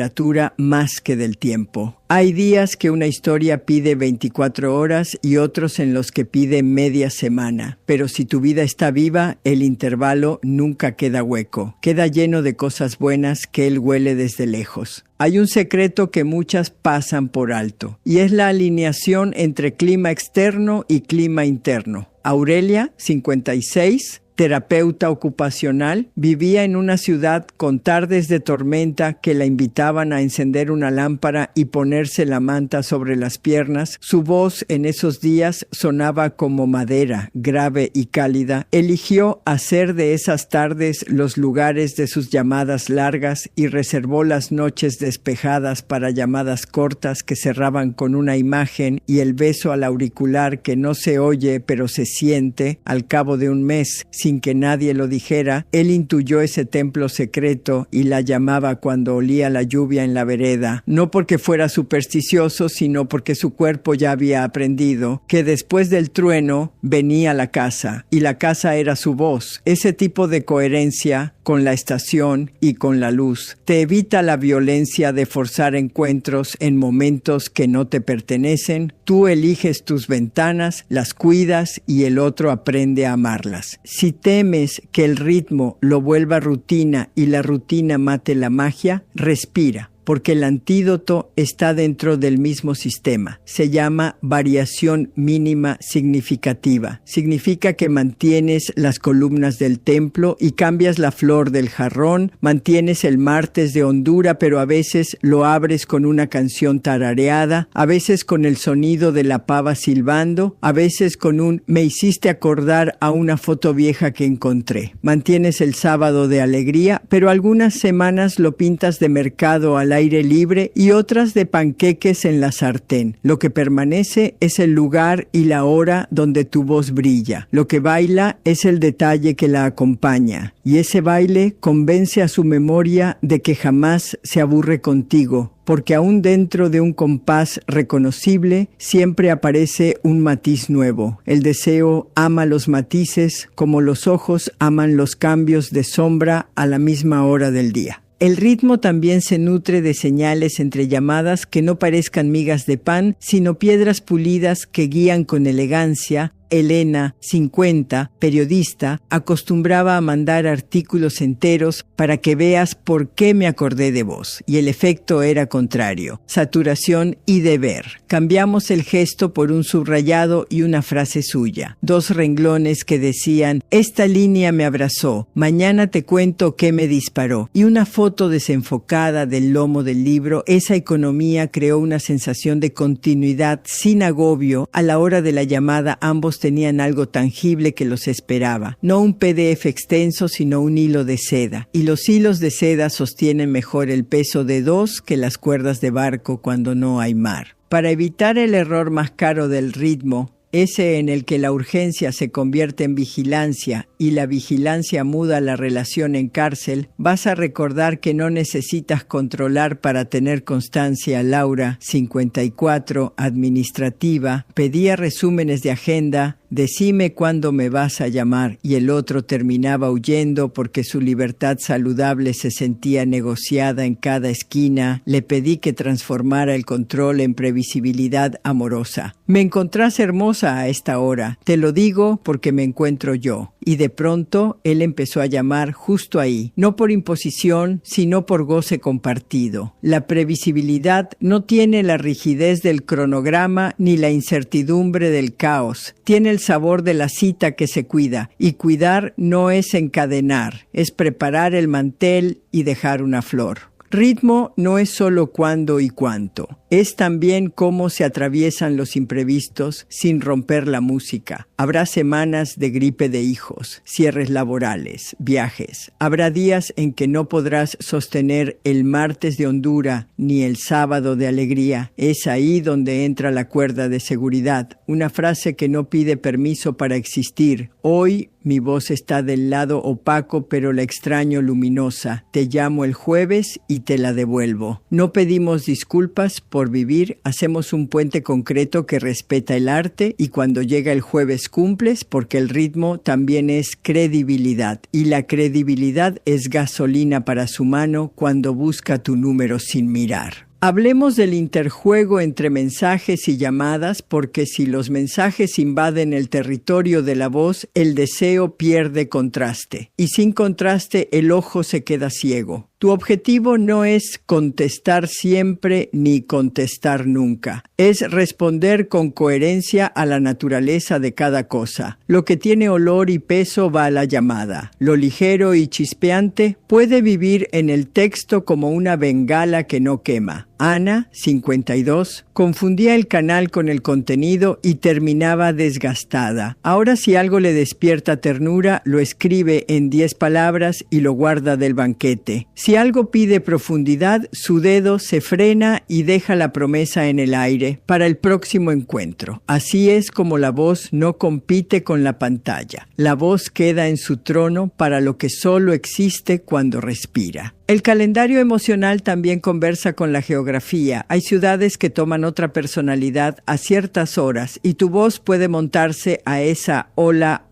más que del tiempo. Hay días que una historia pide 24 horas y otros en los que pide media semana. Pero si tu vida está viva, el intervalo nunca queda hueco. Queda lleno de cosas buenas que él huele desde lejos. Hay un secreto que muchas pasan por alto y es la alineación entre clima externo y clima interno. Aurelia, 56, terapeuta ocupacional, vivía en una ciudad con tardes de tormenta que la invitaban a encender una lámpara y ponerse la manta sobre las piernas. Su voz en esos días sonaba como madera, grave y cálida. Eligió hacer de esas tardes los lugares de sus llamadas largas y reservó las noches despejadas para llamadas cortas que cerraban con una imagen y el beso al auricular que no se oye pero se siente al cabo de un mes. sin que nadie lo dijera, él intuyó ese templo secreto y la llamaba cuando olía la lluvia en la vereda, no porque fuera supersticioso, sino porque su cuerpo ya había aprendido que después del trueno venía la casa, y la casa era su voz. Ese tipo de coherencia con la estación y con la luz te evita la violencia de forzar encuentros en momentos que no te pertenecen. Tú eliges tus ventanas, las cuidas y el otro aprende a amarlas. Si temes que el ritmo lo vuelva rutina y la rutina mate la magia, respira, porque el antídoto está dentro del mismo sistema. Se llama variación mínima significativa. Significa que mantienes las columnas del templo y cambias la flor del jarrón, mantienes el martes de hondura, pero a veces lo abres con una canción tarareada, a veces con el sonido de la pava silbando, a veces con un "me hiciste acordar a una foto vieja que encontré". Mantienes el sábado de alegría, pero algunas semanas lo pintas de mercado al aire libre y otras de panqueques en la sartén. Lo que permanece es el lugar y la hora donde tu voz brilla. Lo que baila es el detalle que la acompaña, y ese baile convence a su memoria de que jamás se aburre contigo, porque aún dentro de un compás reconocible siempre aparece un matiz nuevo. El deseo ama los matices como los ojos aman los cambios de sombra a la misma hora del día. El ritmo también se nutre de señales entre llamadas que no parezcan migas de pan, sino piedras pulidas que guían con elegancia. Elena, 50, periodista, acostumbraba a mandar artículos enteros para que veas por qué me acordé de vos, y el efecto era contrario, saturación y deber. Cambiamos el gesto por un subrayado y una frase suya, 2 renglones que decían: esta línea me abrazó, mañana te cuento qué me disparó, y una foto desenfocada del lomo del libro. Esa economía creó una sensación de continuidad sin agobio. A la hora de la llamada ambos tenían algo tangible que los esperaba, no un PDF extenso, sino un hilo de seda, y los hilos de seda sostienen mejor el peso de 2 que las cuerdas de barco cuando no hay mar. Para evitar el error más caro del ritmo, ese en el que la urgencia se convierte en vigilancia y la vigilancia muda la relación en cárcel, vas a recordar que no necesitas controlar para tener constancia. Laura, 54, administrativa, pedía resúmenes de agenda. Decime cuándo me vas a llamar, y el otro terminaba huyendo porque su libertad saludable se sentía negociada en cada esquina. Le pedí que transformara el control en previsibilidad amorosa. Me encontrás hermosa a esta hora, te lo digo porque me encuentro yo. Y de pronto él empezó a llamar justo ahí, no por imposición, sino por goce compartido. La previsibilidad no tiene la rigidez del cronograma ni la incertidumbre del caos. Tiene el sabor de la cita que se cuida, y cuidar no es encadenar, es preparar el mantel y dejar una flor. Ritmo no es solo cuándo y cuánto, es también cómo se atraviesan los imprevistos sin romper la música. Habrá semanas de gripe de hijos, cierres laborales, viajes. Habrá días en que no podrás sostener el martes de hondura ni el sábado de alegría. Es ahí donde entra la cuerda de seguridad, una frase que no pide permiso para existir. Hoy mi voz está del lado opaco, pero la extraño luminosa. Te llamo el jueves y te la devuelvo. No pedimos disculpas por vivir, hacemos un puente concreto que respeta el arte, y cuando llega el jueves cumples, porque el ritmo también es credibilidad, y la credibilidad es gasolina para su mano cuando busca tu número sin mirar. Hablemos del interjuego entre mensajes y llamadas, porque si los mensajes invaden el territorio de la voz, el deseo pierde contraste, y sin contraste el ojo se queda ciego. Tu objetivo no es contestar siempre ni contestar nunca. Es responder con coherencia a la naturaleza de cada cosa. Lo que tiene olor y peso va a la llamada. Lo ligero y chispeante puede vivir en el texto como una bengala que no quema. Ana, 52, confundía el canal con el contenido y terminaba desgastada. Ahora, si algo le despierta ternura, lo escribe en 10 palabras y lo guarda del banquete. Si algo pide profundidad, su dedo se frena y deja la promesa en el aire para el próximo encuentro. Así es como la voz no compite con la pantalla. La voz queda en su trono para lo que solo existe cuando respira. El calendario emocional también conversa con la geografía. Hay ciudades que toman otra personalidad a ciertas horas y tu voz puede montarse a esa hola,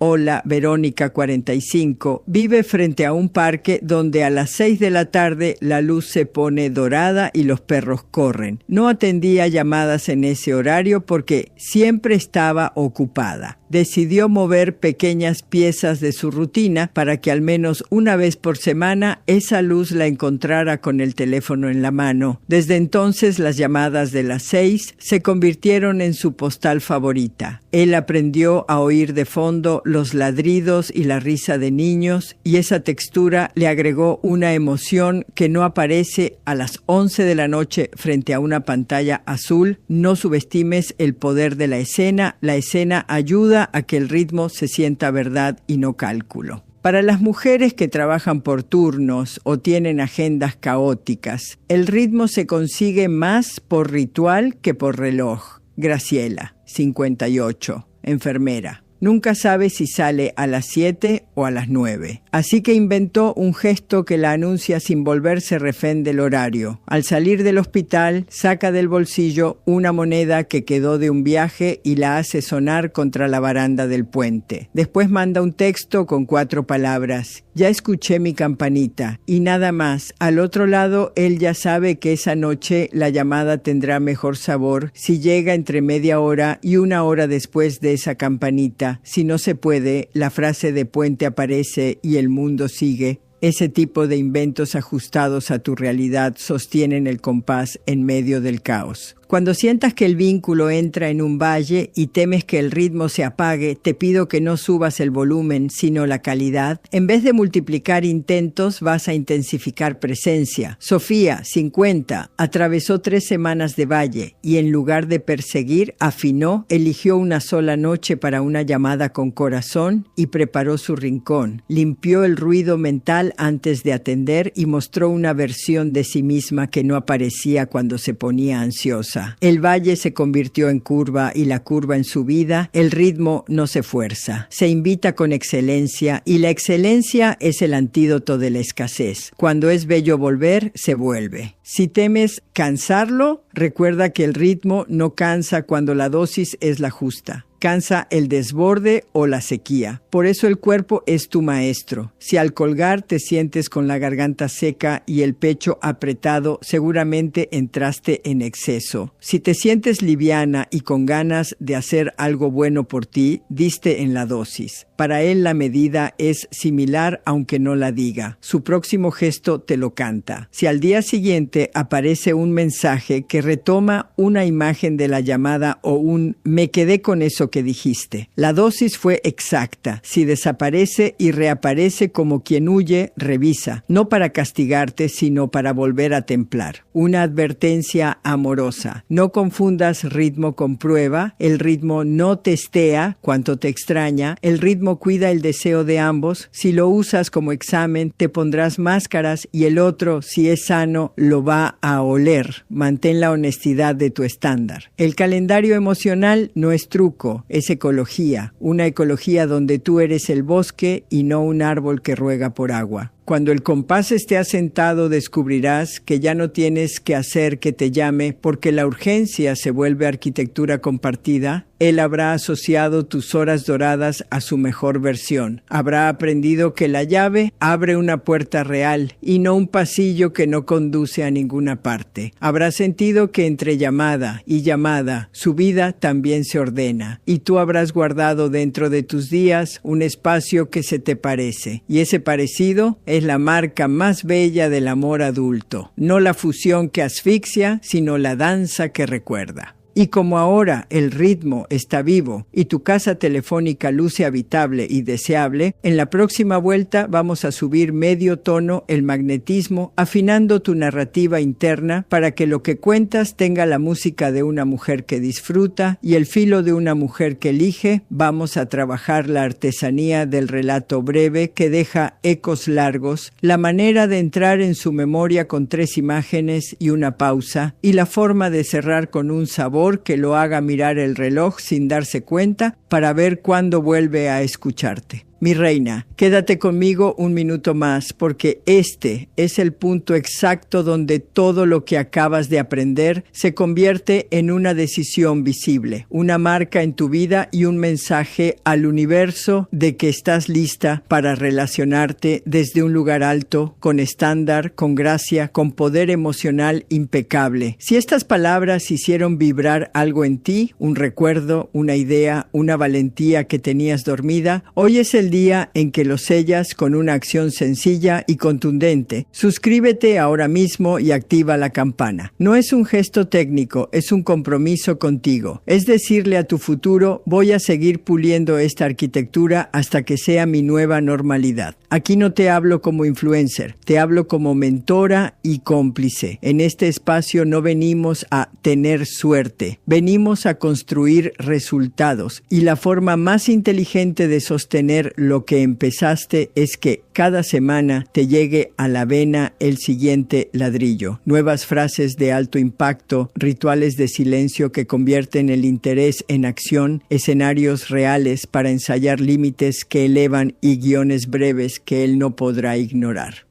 Verónica 45. Vive frente a un parque donde a las 6 de la tarde la luz se pone dorada y los perros corren. No atendía llamadas en ese horario porque siempre estaba ocupada. Decidió mover pequeñas piezas de su rutina para que al menos una vez por semana esa luz la encontrara con el teléfono en la mano. Desde entonces las llamadas de las 6 se convirtieron en su postal favorita. Él aprendió a oír de fondo los ladridos y la risa de niños y esa textura le agregó una emoción que no aparece a las 11 de la noche frente a una pantalla azul. No subestimes el poder de la escena. La escena ayuda a que el ritmo se sienta verdad y no cálculo. Para las mujeres que trabajan por turnos o tienen agendas caóticas, el ritmo se consigue más por ritual que por reloj. Graciela, 58, enfermera. Nunca sabe si sale a las 7 o a las 9. Así que inventó un gesto que la anuncia sin volverse refén del horario. Al salir del hospital, saca del bolsillo una moneda que quedó de un viaje y la hace sonar contra la baranda del puente. Después manda un texto con 4 palabras. Ya escuché mi campanita y nada más. Al otro lado, él ya sabe que esa noche la llamada tendrá mejor sabor si llega entre media hora y 1 hora después de esa campanita. Si no se puede, la frase de puente aparece y el mundo sigue. Ese tipo de inventos ajustados a tu realidad sostienen el compás en medio del caos. Cuando sientas que el vínculo entra en un valle y temes que el ritmo se apague, te pido que no subas el volumen, sino la calidad. En vez de multiplicar intentos, vas a intensificar presencia. Sofía, 50, atravesó 3 semanas de valle y en lugar de perseguir, afinó, eligió una sola noche para una llamada con corazón y preparó su rincón. Limpió el ruido mental antes de atender y mostró una versión de sí misma que no aparecía cuando se ponía ansiosa. El valle se convirtió en curva y la curva en subida. El ritmo no se fuerza, se invita con excelencia y la excelencia es el antídoto de la escasez. Cuando es bello volver, se vuelve. Si temes cansarlo, recuerda que el ritmo no cansa cuando la dosis es la justa. Cansa el desborde o la sequía. Por eso el cuerpo es tu maestro. Si al colgar te sientes con la garganta seca y el pecho apretado, seguramente entraste en exceso. Si te sientes liviana y con ganas de hacer algo bueno por ti, diste en la dosis. Para él la medida es similar aunque no la diga. Su próximo gesto te lo canta. Si al día siguiente aparece un mensaje que retoma una imagen de la llamada o un me quedé con eso que dijiste. La dosis fue exacta. Si desaparece y reaparece como quien huye, revisa. No para castigarte, sino para volver a templar. Una advertencia amorosa. No confundas ritmo con prueba. El ritmo no testea cuánto te extraña. El ritmo cuida el deseo de ambos. Si lo usas como examen, te pondrás máscaras y el otro, si es sano, lo va a oler. Mantén la honestidad de tu estándar. El calendario emocional no es truco. Es ecología, una ecología donde tú eres el bosque y no un árbol que ruega por agua. Cuando el compás esté asentado, descubrirás que ya no tienes que hacer que te llame porque la urgencia se vuelve arquitectura compartida. Él habrá asociado tus horas doradas a su mejor versión. Habrá aprendido que la llave abre una puerta real y no un pasillo que no conduce a ninguna parte. Habrá sentido que entre llamada y llamada su vida también se ordena y tú habrás guardado dentro de tus días un espacio que se te parece y ese parecido es la marca más bella del amor adulto. No la fusión que asfixia, sino la danza que recuerda. Y como ahora el ritmo está vivo y tu casa telefónica luce habitable y deseable, en la próxima vuelta vamos a subir medio tono el magnetismo, afinando tu narrativa interna para que lo que cuentas tenga la música de una mujer que disfruta y el filo de una mujer que elige. Vamos a trabajar la artesanía del relato breve que deja ecos largos, la manera de entrar en su memoria con 3 imágenes y una pausa, y la forma de cerrar con un sabor que lo haga mirar el reloj sin darse cuenta para ver cuándo vuelve a escucharte. Mi reina, quédate conmigo un minuto más, porque este es el punto exacto donde todo lo que acabas de aprender se convierte en una decisión visible, una marca en tu vida y un mensaje al universo de que estás lista para relacionarte desde un lugar alto, con estándar, con gracia, con poder emocional impecable. Si estas palabras hicieron vibrar algo en ti, un recuerdo, una idea, una valentía que tenías dormida, hoy es el día en que lo sellas con una acción sencilla y contundente. Suscríbete ahora mismo y activa la campana. No es un gesto técnico, es un compromiso contigo. Es decirle a tu futuro, voy a seguir puliendo esta arquitectura hasta que sea mi nueva normalidad. Aquí no te hablo como influencer, te hablo como mentora y cómplice. En este espacio no venimos a tener suerte, venimos a construir resultados, y la forma más inteligente de sostener lo que empezaste es que cada semana te llegue a la vena el siguiente ladrillo. Nuevas frases de alto impacto, rituales de silencio que convierten el interés en acción, escenarios reales para ensayar límites que elevan y guiones breves que él no podrá ignorar.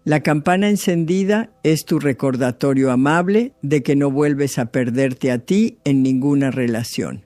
La campana encendida es tu recordatorio amable de que no vuelves a perderte a ti en ninguna relación.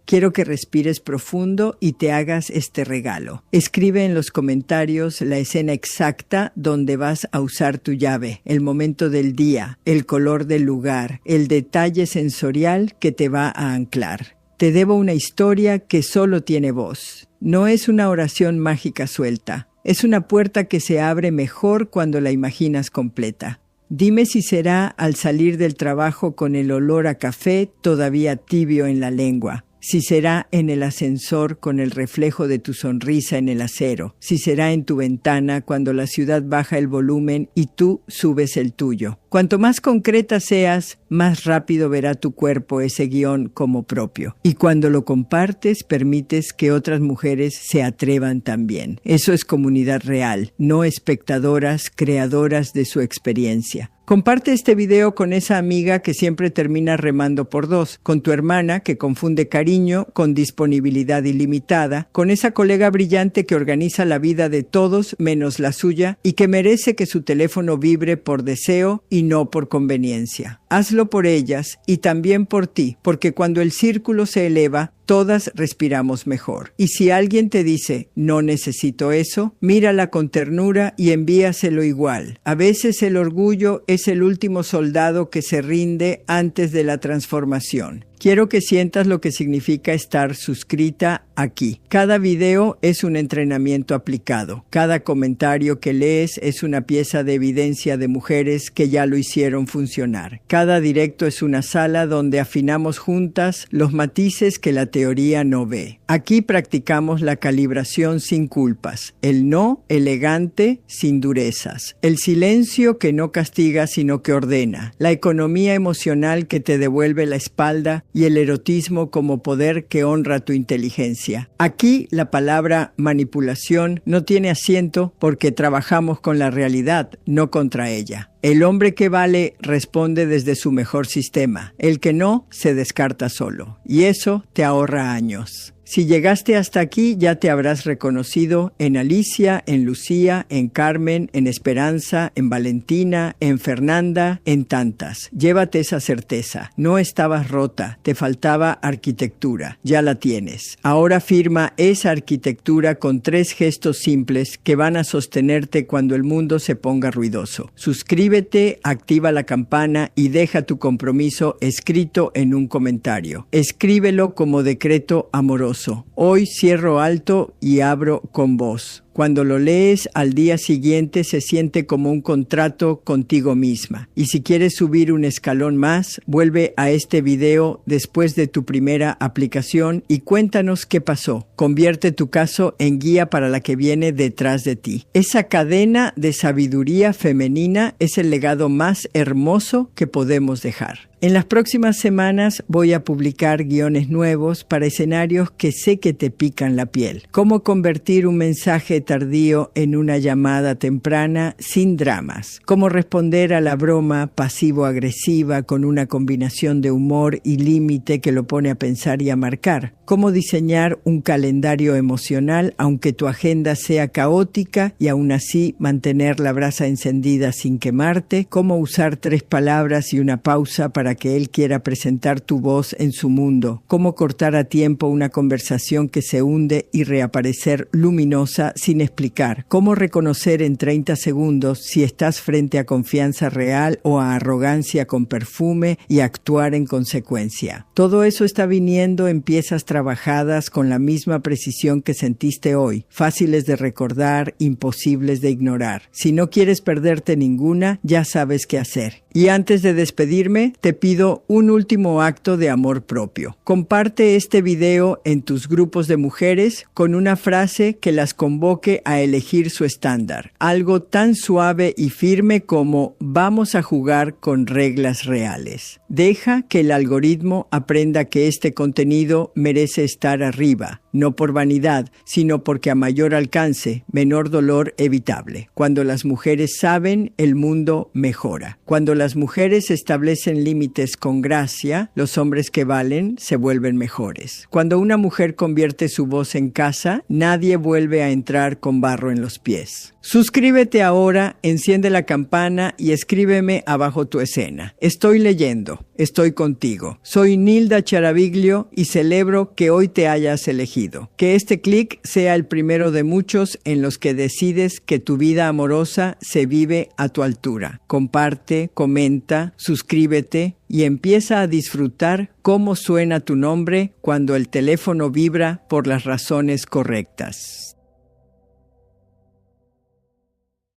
Quiero que respires profundo y te hagas este regalo. Escribe en los comentarios la escena exacta donde vas a usar tu llave, el momento del día, el color del lugar, el detalle sensorial que te va a anclar. Te debo una historia que solo tiene voz. No es una oración mágica suelta. Es una puerta que se abre mejor cuando la imaginas completa. Dime si será al salir del trabajo con el olor a café todavía tibio en la lengua. Si será en el ascensor con el reflejo de tu sonrisa en el acero. Si será en tu ventana cuando la ciudad baja el volumen y tú subes el tuyo. Cuanto más concreta seas, más rápido verá tu cuerpo ese guión como propio. Y cuando lo compartes, permites que otras mujeres se atrevan también. Eso es comunidad real, no espectadoras, creadoras de su experiencia. Comparte este video con esa amiga que siempre termina remando por dos, con tu hermana que confunde cariño con disponibilidad ilimitada, con esa colega brillante que organiza la vida de todos menos la suya y que merece que su teléfono vibre por deseo y no por conveniencia. Hazlo por ellas y también por ti, porque cuando el círculo se eleva, todas respiramos mejor. Y si alguien te dice, no necesito eso, mírala con ternura y envíaselo igual. A veces el orgullo es el último soldado que se rinde antes de la transformación. Quiero que sientas lo que significa estar suscrita aquí. Cada video es un entrenamiento aplicado. Cada comentario que lees es una pieza de evidencia de mujeres que ya lo hicieron funcionar. Cada directo es una sala donde afinamos juntas los matices que la teoría no ve. Aquí practicamos la calibración sin culpas, el no elegante sin durezas, el silencio que no castiga sino que ordena, la economía emocional que te devuelve la espalda y el erotismo como poder que honra tu inteligencia. Aquí la palabra manipulación no tiene asiento porque trabajamos con la realidad, no contra ella. El hombre que vale responde desde su mejor sistema. El que no, se descarta solo. Y eso te ahorra años. Si llegaste hasta aquí, ya te habrás reconocido en Alicia, en Lucía, en Carmen, en Esperanza, en Valentina, en Fernanda, en tantas. Llévate esa certeza. No estabas rota, te faltaba arquitectura. Ya la tienes. Ahora firma esa arquitectura con 3 gestos simples que van a sostenerte cuando el mundo se ponga ruidoso. Suscríbete, activa la campana y deja tu compromiso escrito en un comentario. Escríbelo como decreto amoroso. Hoy cierro alto y abro con vos. Cuando lo lees al día siguiente se siente como un contrato contigo misma. Y si quieres subir un escalón más, vuelve a este video después de tu primera aplicación y cuéntanos qué pasó. Convierte tu caso en guía para la que viene detrás de ti. Esa cadena de sabiduría femenina es el legado más hermoso que podemos dejar. En las próximas semanas voy a publicar guiones nuevos para escenarios que sé que te pican la piel. Cómo convertir un mensaje tardío en una llamada temprana sin dramas. Cómo responder a la broma pasivo-agresiva con una combinación de humor y límite que lo pone a pensar y a marcar. Cómo diseñar un calendario emocional aunque tu agenda sea caótica y aún así mantener la brasa encendida sin quemarte. Cómo usar 3 palabras y una pausa para que él quiera presentar tu voz en su mundo. Cómo cortar a tiempo una conversación que se hunde y reaparecer luminosa sin explicar. Cómo reconocer en 30 segundos si estás frente a confianza real o a arrogancia con perfume y actuar en consecuencia. Todo eso está viniendo en piezas trabajadas con la misma precisión que sentiste hoy. Fáciles de recordar, imposibles de ignorar. Si no quieres perderte ninguna, ya sabes qué hacer. Y antes de despedirme, te pido un último acto de amor propio. Comparte este video en tus grupos de mujeres con una frase que las convoque a elegir su estándar. Algo tan suave y firme como vamos a jugar con reglas reales. Deja que el algoritmo aprenda que este contenido merece estar arriba. No por vanidad, sino porque a mayor alcance, menor dolor evitable. Cuando las mujeres saben, el mundo mejora. Cuando las mujeres establecen límites con gracia, los hombres que valen se vuelven mejores. Cuando una mujer convierte su voz en casa, nadie vuelve a entrar con barro en los pies. Suscríbete ahora, enciende la campana y escríbeme abajo tu escena. Estoy leyendo, estoy contigo. Soy Nilda Charaviglio y celebro que hoy te hayas elegido. Que este clic sea el primero de muchos en los que decides que tu vida amorosa se vive a tu altura. Comparte, comenta, suscríbete y empieza a disfrutar cómo suena tu nombre cuando el teléfono vibra por las razones correctas.